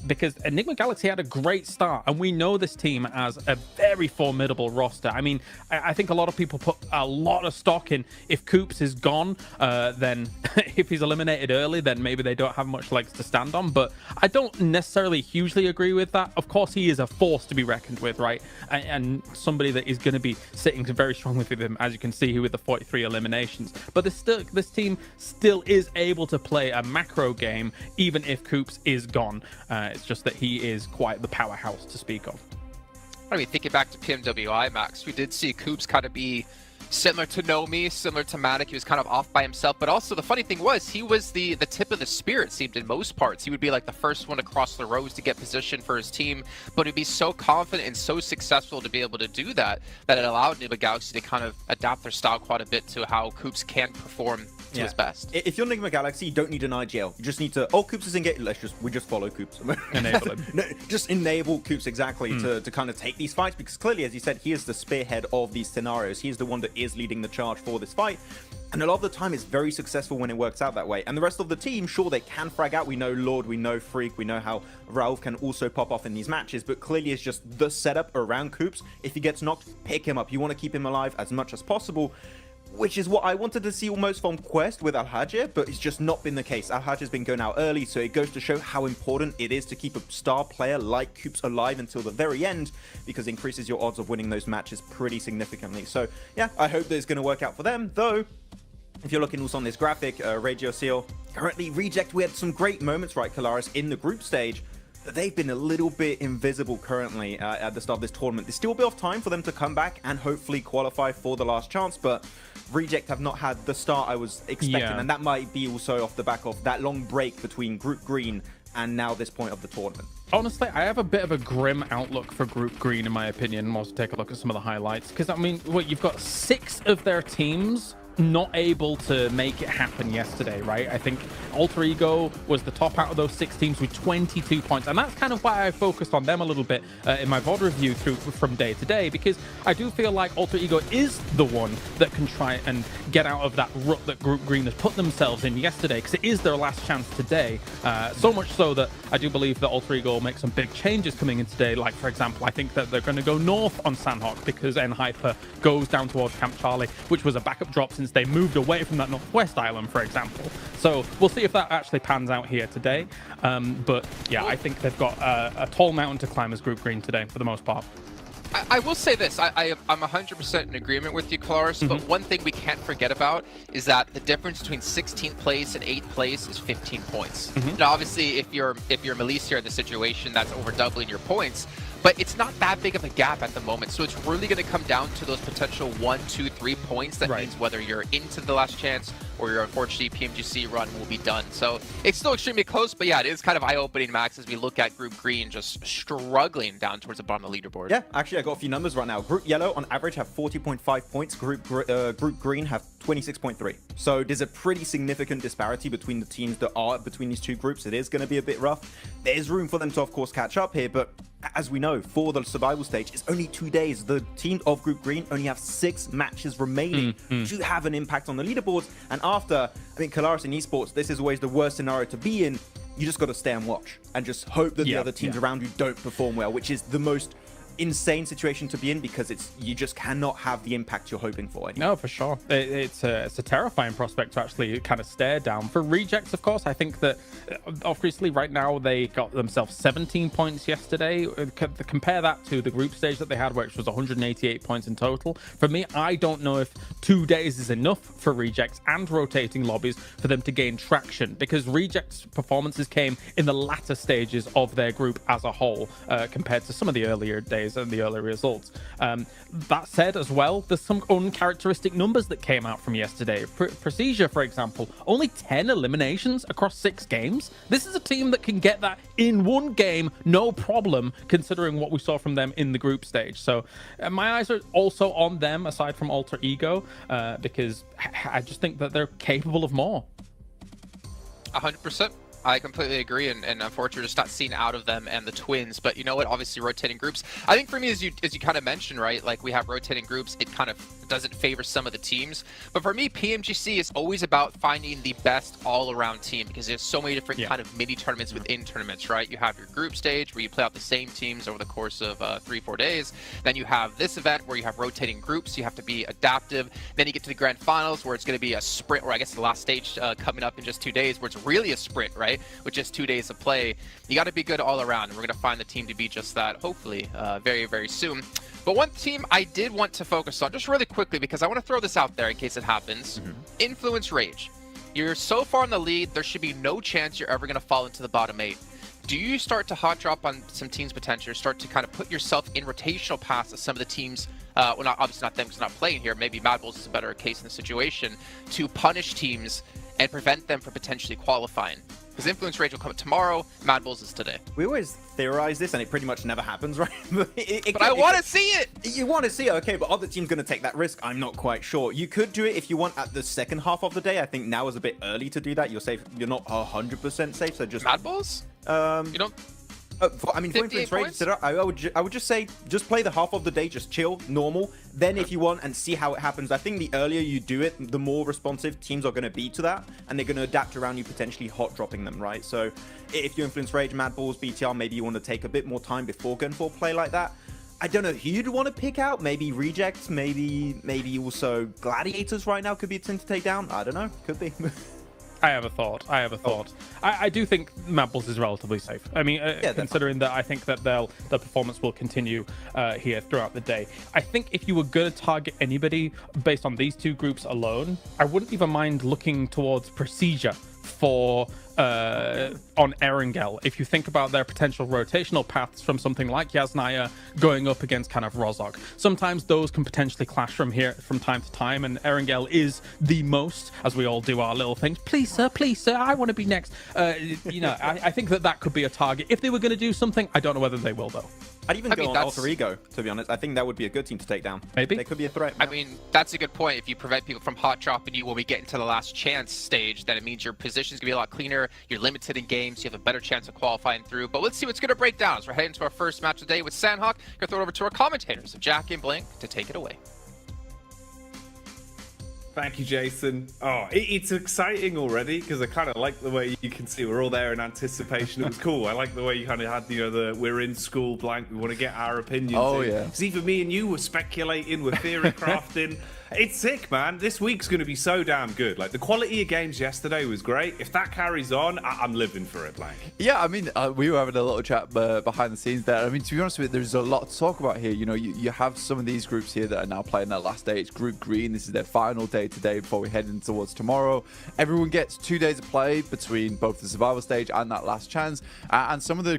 because Enigma Galaxy had a great start, and we know this team as a very formidable roster. I mean, I think a lot of people put a lot of stock in if Coops is gone, then if he's eliminated early, then maybe they don't have much legs to stand on. But I don't necessarily hugely agree with that. Of course, he is a force to be reckoned with, right? And somebody that is going to be sitting very strongly with him, as you can see here with the 43 eliminations. But this team still is able to play a macro game, even if Coops is gone. It's just that he is quite the powerhouse to speak of. I mean, thinking back to PMWI, Max, we did see Coops kind of be similar to Nomi, similar to Matic. He was kind of off by himself, but also the funny thing was he was the tip of the spear, it seemed, in most parts. He would be like the first one across the rows to get position for his team, but he'd be so confident and so successful to be able to do that it allowed Enigma Galaxy to kind of adapt their style quite a bit to how Coops can perform to his best. If you're Enigma Galaxy, you don't need an IGL. You just need to, Coops is in game, we just follow Coops. Enable him. No, just enable Coops, exactly, to kind of take these fights, because clearly, as you said, he is the spearhead of these scenarios. He is the one that is leading the charge for this fight, and a lot of the time it's very successful when it works out that way. And the rest of the team, sure, they can frag out. We know Lord, we know Freak, we know how Rauf can also pop off in these matches, but clearly it's just the setup around Coops. If he gets knocked, pick him up. You want to keep him alive as much as possible, which is what I wanted to see almost from Quest with Al-Hajj, but it's just not been the case. Al-Hajj has been going out early, so it goes to show how important it is to keep a star player like Coops alive until the very end, because it increases your odds of winning those matches pretty significantly. So yeah, I hope that it's going to work out for them, though. If you're looking also on this graphic, Radio Seal, currently Reject, we had some great moments, right, Kalaris, in the group stage. They've been a little bit invisible currently at the start of this tournament. There's still a bit of time for them to come back and hopefully qualify for the last chance, but Reject have not had the start I was expecting, and that might be also off the back of that long break between Group Green and now this point of the tournament. Honestly, I have a bit of a grim outlook for Group Green, in my opinion. We'll also take a look at some of the highlights, because I mean, you've got 6 of their teams not able to make it happen yesterday, right? I think Alter Ego was the top out of those 6 teams with 22 points, and that's kind of why I focused on them a little bit in my VOD review from day to day, because I do feel like Alter Ego is the one that can try and get out of that rut that Group Green has put themselves in yesterday, because it is their last chance today. So much so that I do believe that Alter Ego will make some big changes coming in today. Like, for example, I think that they're going to go north on Sandhawk, because N-Hyper goes down towards Camp Charlie, which was a backup drop since they moved away from that northwest island, for example. So we'll see if that actually pans out here today. But yeah, I think they've got a tall mountain to climb as Group Green today, for the most part. I will say this, I'm 100% in agreement with you, Kalaris, but one thing we can't forget about is that the difference between 16th place and 8th place is 15 points. Now, obviously, if you're Milicia in the situation, that's over doubling your points, but it's not that big of a gap at the moment, so it's really going to come down to those potential 1, 2, 3 points. That means whether you're into the last chance or your unfortunately PMGC run will be done. So it's still extremely close, but yeah, it is kind of eye-opening, Max, as we look at Group Green just struggling down towards the bottom of the leaderboard. Yeah, actually, I got a few numbers right now. Group Yellow, on average, have 40.5 points. Group Green have 26.3. So there's a pretty significant disparity between the teams that are between these two groups. It is going to be a bit rough. There's room for them to, of course, catch up here, but as we know, for the survival stage, it's only 2 days. The team of Group Green only have 6 matches remaining to have an impact on the leaderboards. And after, I mean, Kalaris in esports, this is always the worst scenario to be in. you just got to stay and watch and just hope that the other teams around you don't perform well, which is the most insane situation to be in, because you just cannot have the impact you're hoping for anymore. No, for sure. It's a terrifying prospect to actually kind of stare down. For Rejects, of course, I think that obviously right now they got themselves 17 points yesterday. Compare that to the group stage that they had, which was 188 points in total. For me, I don't know if 2 days is enough for Rejects and rotating lobbies for them to gain traction, because Rejects' performances came in the latter stages of their group as a whole, compared to some of the earlier days and the early results. That said, as well, there's some uncharacteristic numbers that came out from yesterday. Procedure, for example, only 10 eliminations across 6 games. This is a team that can get that in one game, no problem, considering what we saw from them in the group stage. So my eyes are also on them, aside from Alter Ego, because I just think that they're capable of more. 100%. I completely agree, and unfortunately just not seen out of them and the Twins. But you know what, obviously rotating groups, I think for me, as you kind of mentioned, right, like we have rotating groups, it kind of doesn't favor some of the teams. But for me, PMGC is always about finding the best all-around team, because there's so many different kind of mini tournaments within tournaments, right? You have your group stage where you play out the same teams over the course of 3-4 days. Then you have this event where you have rotating groups, you have to be adaptive. Then you get to the grand finals where it's going to be a sprint, or I guess the last stage coming up in just 2 days, where it's really a sprint, right? With just 2 days of play. You got to be good all around, and we're going to find the team to be just that, hopefully, very, very soon. But one team I did want to focus on, just really quickly, because I want to throw this out there in case it happens. Influence Rage. You're so far in the lead, there should be no chance you're ever going to fall into the bottom 8. Do you start to hot drop on some teams' potential, start to kind of put yourself in rotational paths of some of the teams, well, obviously not them because they're not playing here, maybe Mad Bulls is a better case in the situation, to punish teams and prevent them from potentially qualifying? Because Influence Rage will come tomorrow, Mad Bulls is today. We always theorize this, and it pretty much never happens, right? But I want to see it! You want to see it, okay, but other teams going to take that risk? I'm not quite sure. You could do it if you want at the second half of the day. I think now is a bit early to do that. You're safe. You're not 100% safe, so just... Mad Bulls? You don't... I mean, for Influence Rage, I would just say, just play the half of the day, just chill, normal. Then if you want, and see how it happens. I think the earlier you do it, the more responsive teams are going to be to that, and they're going to adapt around you, potentially hot dropping them, right? So if you Influence Rage, Mad Bulls, BTR, maybe you want to take a bit more time before going for a play like that. I don't know who you'd want to pick out. Maybe Rejects, maybe also Gladiators right now could be a team to take down. I don't know, could be. I have a thought. I do think Mad Bulls is relatively safe. I mean, considering that I think that their performance will continue here throughout the day. I think if you were going to target anybody based on these two groups alone, I wouldn't even mind looking towards Procedure for on Erangel. If you think about their potential rotational paths from something like Yasnaya going up against kind of Rozhok, sometimes those can potentially clash from time to time, and Erangel is the most, as we all do our little things, please sir, I want to be next. You know, I think that could be a target. If they were going to do something, I don't know whether they will though. I'd even go on Alter Ego, to be honest. I think that would be a good team to take down. Maybe. They could be a threat. I mean, that's a good point. If you prevent people from hot dropping you when we get into the last chance stage, then it means your position's going to be a lot cleaner. You're limited in games. You have a better chance of qualifying through. But let's see what's going to break down as we're heading to our first match of the day with Sandhawk. Going to throw it over to our commentators, Jack and Blink, to take it away. Thank you, Jason. Oh, it's exciting already because I kind of like the way you can see we're all there in anticipation. It was cool. I like the way you kind of had, you know, we're in school blank. We want to get our opinions. Oh, in. yeah. Because even me and you were speculating, we're theory crafting. It's sick, man. This week's going to be so damn good. Like, the quality of games yesterday was great. If that carries on, I'm living for it, Blank. Yeah, I mean, we were having a little chat behind the scenes there. I mean, to be honest with you, there's a lot to talk about here. You know, you have some of these groups here that are now playing their last day. It's Group Green. This is their final day today before we head in towards tomorrow. Everyone gets 2 days of play between both the survival stage and that last chance. And some of the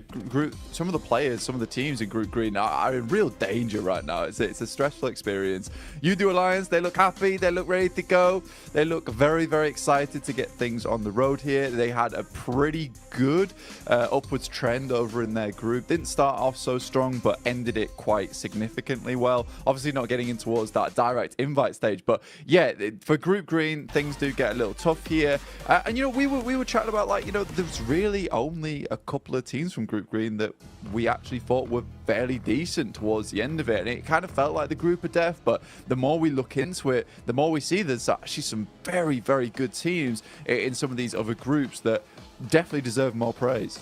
players, some of the teams in Group Green are in real danger right now. It's a stressful experience. U2 Alliance, they look happy, they look ready to go, they look very, very excited to get things on the road here. They had a pretty good upwards trend over in their group. Didn't start off so strong, but ended it quite significantly well. Obviously not getting in towards that direct invite stage, but yeah, for Group Green, things do get a little tough here. And you know, we were chatting about, like, you know, there's really only a couple of teams from Group Green that we actually thought were fairly decent towards the end of it, and it kind of felt like the group of death. But the more we look into into it, the more we see there's actually some very, very good teams in some of these other groups that definitely deserve more praise.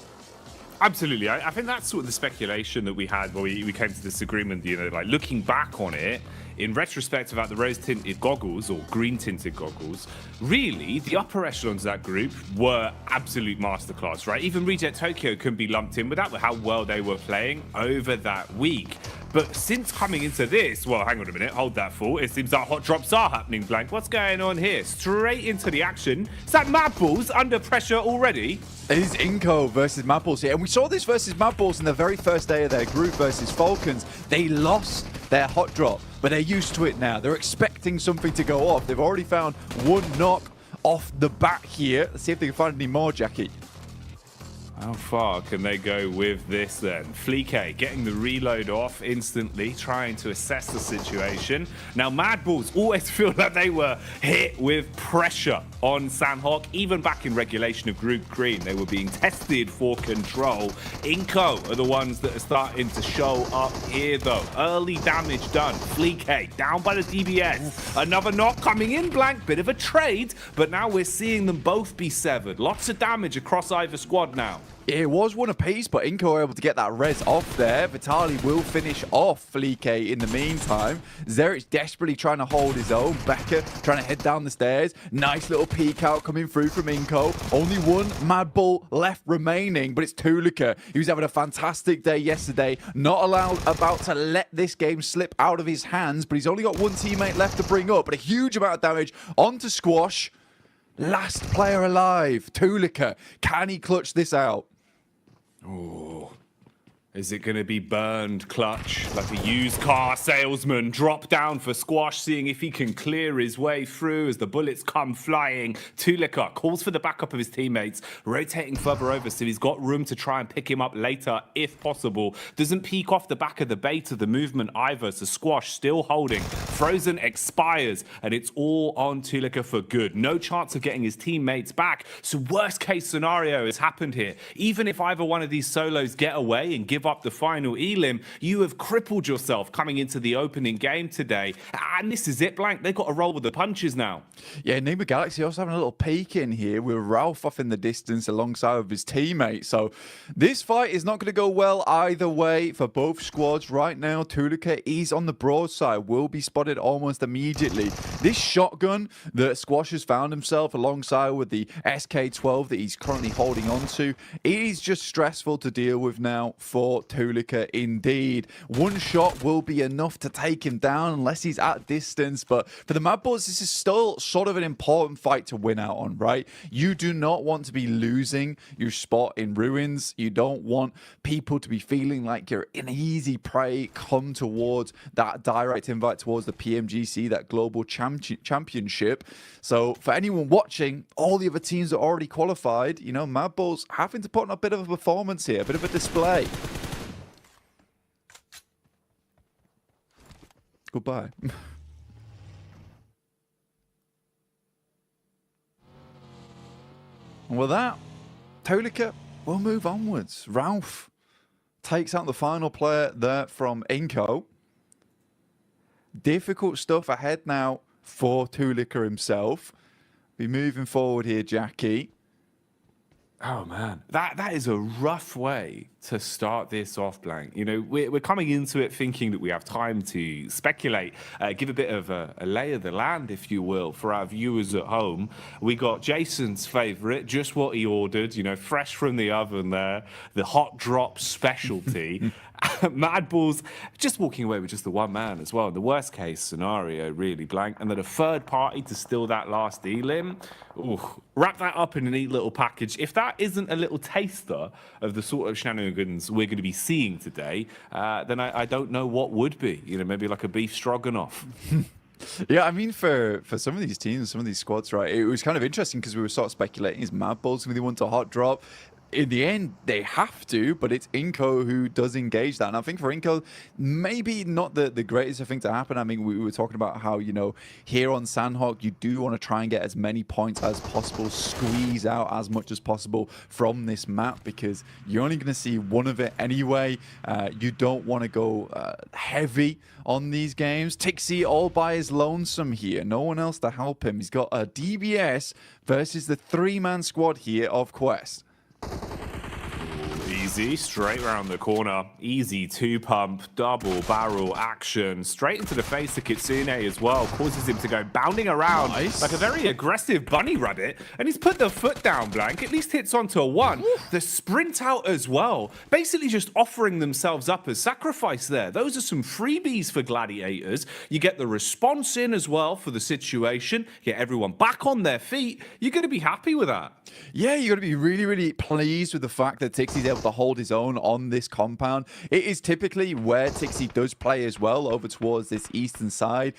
Absolutely. I think that's sort of the speculation that we had when we came to this agreement, you know, like looking back on it, in retrospect about the rose-tinted goggles or green-tinted goggles, really, the upper echelons of that group were absolute masterclass, right? Even Reject Tokyo couldn't be lumped in with that, with how well they were playing over that week. But since coming into this, well, hang on a minute, hold that thought. It seems like hot drops are happening, Blank. What's going on here? Straight into the action. Is that Mad Balls under pressure already? It is Inco versus Mad Balls here. And we saw this versus Mad Balls in the very first day of their group versus Falcons. They lost their hot drop, but they're used to it now. They're expecting something to go off. They've already found one knock off the bat here. Let's see if they can find any more, Jackie. How far can they go with this then? Fleek getting the reload off instantly, trying to assess the situation. Now, Mad Balls always feel like they were hit with pressure on Sanhok. Even back in regulation of Group Green, they were being tested for control. Inco are the ones that are starting to show up here, though. Early damage done. Fleek down by the DBS. Another knock coming in, Blank. Bit of a trade, but now we're seeing them both be severed. Lots of damage across either squad now. It was one apiece, but Inco were able to get that res off there. Vitali will finish off Fleek in the meantime. Zerich desperately trying to hold his own. Becker trying to head down the stairs. Nice little peek out coming through from Inco. Only one Mad Bull left remaining, but it's Tulika. He was having a fantastic day yesterday. Not about to let this game slip out of his hands, but he's only got one teammate left to bring up, but a huge amount of damage onto Squash. Last player alive, Tulika. Can he clutch this out? Oh, is it going to be burned clutch like a used car salesman? Drop down for Squash, seeing if he can clear his way through as the bullets come flying. Tulika calls for the backup of his teammates, rotating further over so he's got room to try and pick him up later if possible. Doesn't peek off the back of the bait of the movement either, so Squash still holding. Frozen expires, and it's all on Tulika for good. No chance of getting his teammates back, so worst case scenario has happened here. Even if either one of these solos get away and give up the final elim, you have crippled yourself coming into the opening game today. And this is it, Blank. They've got to roll with the punches now. Yeah, Nima Galaxy also having a little peek in here with Ralph off in the distance alongside of his teammate. So this fight is not going to go well either way for both squads right now. Tulika is on the broadside, will be spotted almost immediately. This shotgun that Squash has found himself alongside with the SK-12 that he's currently holding on to, it is just stressful to deal with now for Tulika indeed. One shot will be enough to take him down unless he's at distance, but for the Mad Bulls, this is still sort of an important fight to win out on, right? You do not want to be losing your spot in Ruins. You don't want people to be feeling like you're an easy prey come towards that direct invite towards the PMGC, that global championship. So for anyone watching, all the other teams are already qualified. You know, Mad Bulls having to put on a bit of a performance here, a bit of a display. Goodbye. And with that, Tulika will move onwards. Ralph takes out the final player there from Inco. Difficult stuff ahead now for Tulika himself. Be moving forward here, Jackie. Oh man, that is a rough way to start this off, Blank. You know, we're coming into it thinking that we have time to speculate, give a bit of a lay of the land, if you will, for our viewers at home. We got Jason's favourite, just what he ordered, you know, fresh from the oven there, the hot drop specialty. Mad Balls just walking away with just the one man as well. The worst case scenario, really, Blank. And then a third party to steal that last elim. Ooh, wrap that up in a neat little package. If that isn't a little taster of the sort of shenanigans we're going to be seeing today, then I don't know what would be. You know, maybe like a beef stroganoff. Yeah, I mean, for some of these teams, some of these squads, right, it was kind of interesting because we were sort of speculating, is Mad Balls going to be the one to hot drop? in the end, they have to, but it's Inko who does engage that. And I think for Inko, maybe not the greatest thing to happen. I mean, we were talking about how, you know, here on Sandhawk, you do want to try and get as many points as possible, squeeze out as much as possible from this map, because you're only going to see one of it anyway. You don't want to go heavy on these games. Tixi all by his lonesome here. No one else to help him. He's got a DBS versus the 3-man squad here of Quest. Easy, straight around the corner. Easy 2-pump, double barrel action. Straight into the face of Kitsune as well. Causes him to go bounding around like a very aggressive bunny rabbit. And he's put the foot down, Blank. At least hits onto a 1. The sprint out as well. Basically just offering themselves up as sacrifice there. Those are some freebies for Gladiators. You get the response in as well for the situation. Get everyone back on their feet. You're going to be happy with that. Yeah, you're going to be really, really pleased with the fact that Tixi's able to hold his own on this compound. It is typically where Tixi does play as well, over towards this eastern side,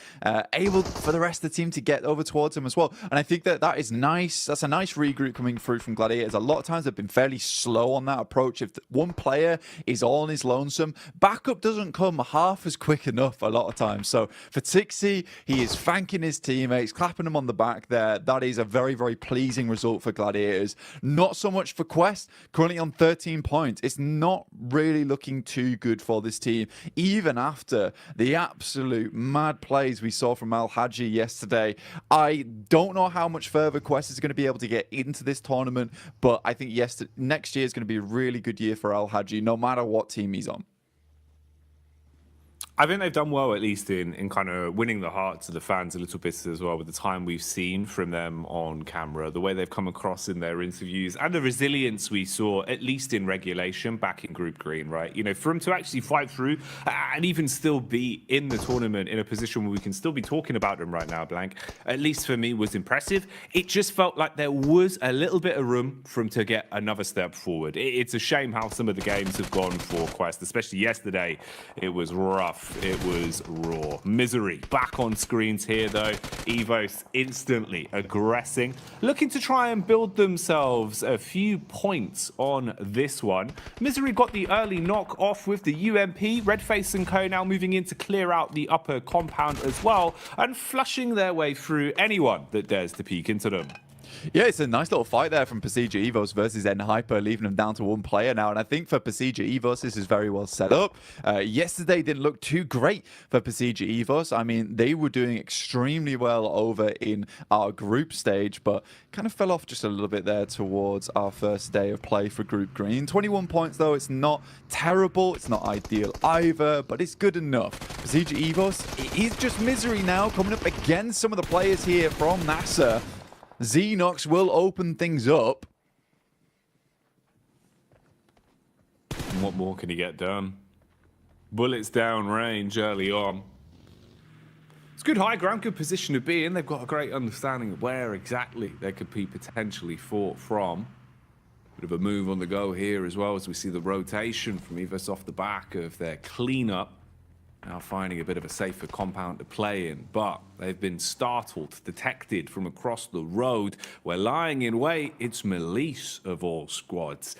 able for the rest of the team to get over towards him as well. And I think that that is nice. That's a nice regroup coming through from Gladiators. A lot of times they've been fairly slow on that approach. If one player is all on his lonesome, backup doesn't come half as quick enough a lot of times. So for Tixi, he is thanking his teammates, clapping them on the back there. That is a very, very pleasing result for Gladiators. Not so much for Quest, currently on 13 points. It's not really looking too good for this team, even after the absolute mad plays we saw from Al Haji yesterday. I don't know how much further Quest is going to be able to get into this tournament, but I think next year is going to be a really good year for Al Haji, no matter what team he's on. I think they've done well, at least in kind of winning the hearts of the fans a little bit as well, with the time we've seen from them on camera, the way they've come across in their interviews, and the resilience we saw, at least in regulation, back in Group Green, right? You know, for them to actually fight through and even still be in the tournament in a position where we can still be talking about them right now, Blank, at least for me, was impressive. It just felt like there was a little bit of room for them to get another step forward. It's a shame how some of the games have gone for Quest, especially yesterday. It was rough. It was raw. Misery back on screens here, though. Evos instantly aggressing, looking to try and build themselves a few points on this one. Misery got the early knock off with the UMP. Redface and Co now moving in to clear out the upper compound as well, and flushing their way through anyone that dares to peek into them. Yeah, it's a nice little fight there from Pasija Evos versus N-Hyper, leaving them down to one player now. And I think for Pasija Evos, this is very well set up. Yesterday didn't look too great for Pasija Evos. I mean, they were doing extremely well over in our group stage, but kind of fell off just a little bit there towards our first day of play for Group Green. 21 points, though. It's not terrible. It's not ideal either, but it's good enough. Pasija Evos, it is just Misery now, coming up against some of the players here from NASA. Xenox will open things up. And what more can he get done? Bullets down range early on. It's good high ground, good position to be in. They've got a great understanding of where exactly they could be potentially fought from. Bit of a move on the go here as well, as we see the rotation from Evos off the back of their cleanup. Now finding a bit of a safer compound to play in, but they've been startled, detected from across the road. We're lying in wait. It's Melise of all squads.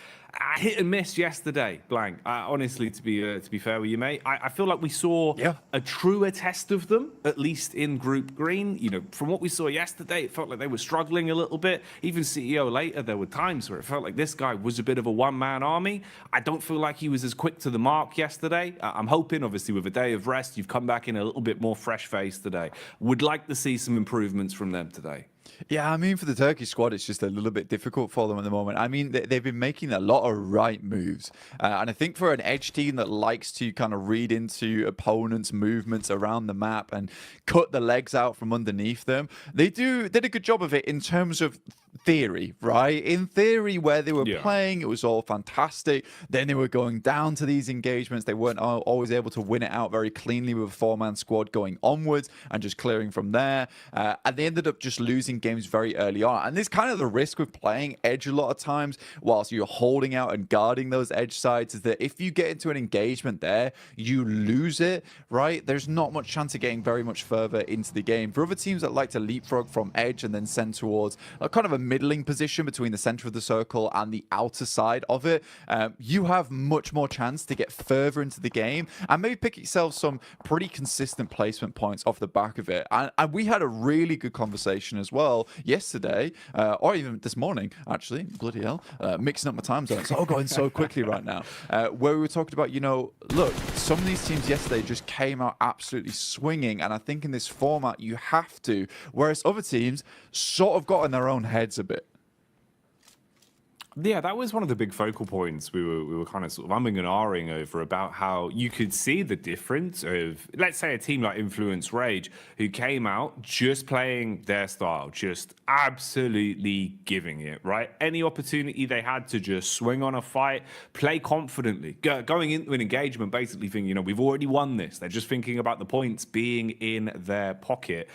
Hit and miss yesterday, Blank. Honestly, to be fair with you, mate, I feel like we saw a truer test of them, at least in Group Green. You know, from what we saw yesterday, it felt like they were struggling a little bit. Even CEO later, there were times where it felt like this guy was a bit of a one-man army. I don't feel like he was as quick to the mark yesterday. I'm hoping, obviously, with a day of rest, you've come back in a little bit more fresh face today. Would like to see some improvements from them today. Yeah, I mean, for the Turkish squad, it's just a little bit difficult for them at the moment. I mean, they've been making a lot of right moves. And I think for an edge team that likes to kind of read into opponents' movements around the map and cut the legs out from underneath them, they did a good job of it in terms of theory, right? In theory, where they were playing, it was all fantastic. Then they were going down to these engagements. They weren't always able to win it out very cleanly with a four-man squad going onwards and just clearing from there. And they ended up just losing losing games very early on. And this kind of the risk with playing edge a lot of times whilst you're holding out and guarding those edge sides is that if you get into an engagement there, you lose it, right? There's not much chance of getting very much further into the game. For other teams that like to leapfrog from edge and then send towards a kind of a middling position between the center of the circle and the outer side of it, you have much more chance to get further into the game and maybe pick yourself some pretty consistent placement points off the back of it. And we had a really good conversation as well yesterday, or even this morning, actually, bloody hell, mixing up my time zones, all going so quickly right now, where we were talking about, you know, look, some of these teams yesterday just came out absolutely swinging, and I think in this format you have to, whereas other teams sort of got in their own heads a bit. Yeah, that was one of the big focal points we were kind of sort of umming and ahhing over, about how you could see the difference of, let's say, a team like Influence Rage, who came out just playing their style, just absolutely giving it, right? Any opportunity they had to just swing on a fight, play confidently, going into an engagement basically thinking, you know, we've already won this. They're just thinking about the points being in their pocket.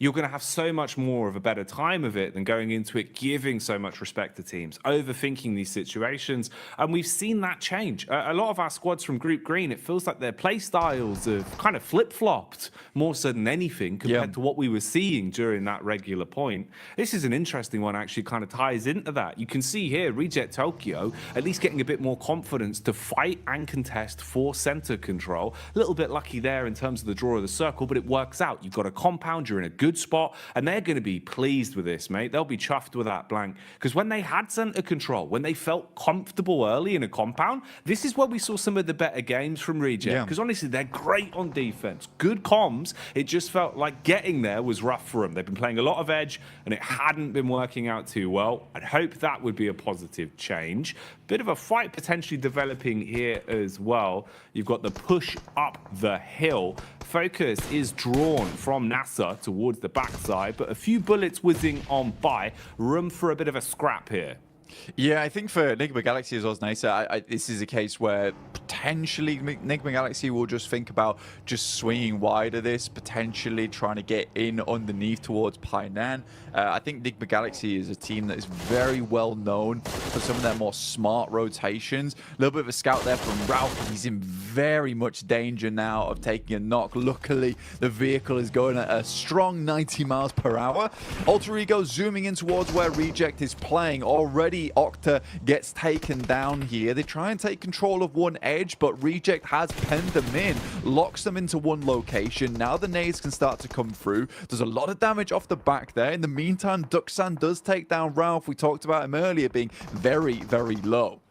You're going to have so much more of a better time of it than going into it giving so much respect to teams, overthinking these situations. And we've seen that change. A lot of our squads from Group Green, it feels like their play styles have kind of flip-flopped more so than anything compared to what we were seeing during that regular point. This is an interesting one, actually kind of ties into that. You can see here, Reject Tokyo at least getting a bit more confidence to fight and contest for center control. A little bit lucky there in terms of the draw of the circle, but it works out. You've got a compound, you're in a good spot, and they're going to be pleased with this, mate. They'll be chuffed with that blank, because when they had center control, when they felt comfortable early in a compound, this is where we saw some of the better games from Reject, because honestly, they're great on defense, good comms. It just felt like getting there was rough for them. They've been playing a lot of edge, and it hadn't been working out too well. I'd hope that would be a positive change. Bit of a fight potentially developing here as well. You've got the push up the hill. Focus is drawn from NASA towards the backside, but a few bullets whizzing on by. Room for a bit of a scrap here. Yeah, I think for Enigma Galaxy as well as Nisa, this is a case where potentially Enigma Galaxy will just think about just swinging wide of this, potentially trying to get in underneath towards Painan. I think Enigma Galaxy is a team that is very well known for some of their more smart rotations. A little bit of a scout there from Ralph. He's in very much danger now of taking a knock. Luckily, the vehicle is going at a strong 90 miles per hour. Alter Ego zooming in towards where Reject is playing. Already Octa gets taken down here. They try and take control of one edge, but Reject has penned them in, locks them into one location. Now the nades can start to come through. There's a lot of damage off the back there. In the meantime, Duxan does take down Ralph. We talked about him earlier being very, very low.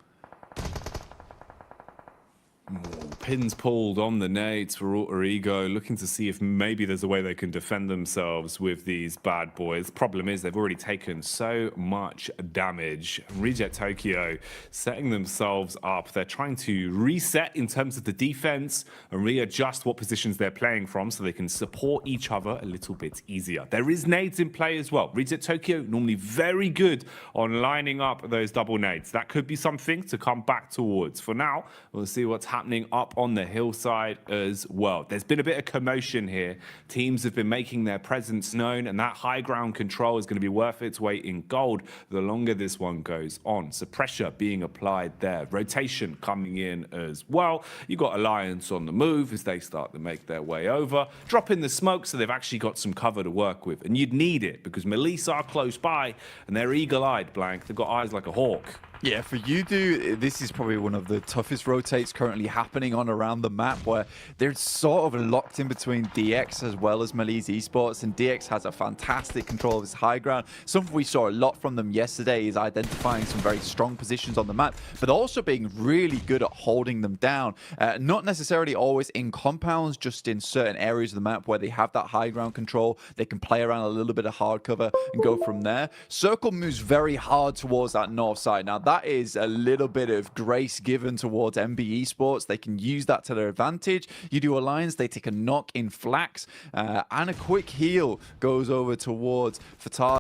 Pins pulled on the nades for Alter Ego, looking to see if maybe there's a way they can defend themselves with these bad boys. Problem is they've already taken so much damage. Reject Tokyo setting themselves up. They're trying to reset in terms of the defense and readjust what positions they're playing from so they can support each other a little bit easier. There is nades in play as well. Reject Tokyo normally very good on lining up those double nades. That could be something to come back towards. For now, we'll see what's happening up on the hillside as well. There's been a bit of commotion here. Teams have been making their presence known, and that high ground control is going to be worth its weight in gold the longer this one goes on. So pressure being applied there. Rotation coming in as well. You've got Alliance on the move as they start to make their way over. Drop in the smoke so they've actually got some cover to work with. And you'd need it because Melisse are close by and they're eagle-eyed, Blank. They've got eyes like a hawk. Yeah, for Yudu, this is probably one of the toughest rotates currently happening on around the map, where they're sort of locked in between DX as well as Melisse Esports, and DX has a fantastic control of his high ground. Something we saw a lot from them yesterday is identifying some very strong positions on the map, but also being really good at holding them down. Not necessarily always in compounds, just in certain areas of the map where they have that high ground control. They can play around a little bit of hard cover and go from there. Circle moves very hard towards that north side. Now, that is a little bit of grace given towards MB Esports. They can use that to their advantage. You do Alliance, they take a knock in Flax, and a quick heal goes over towards Fatah.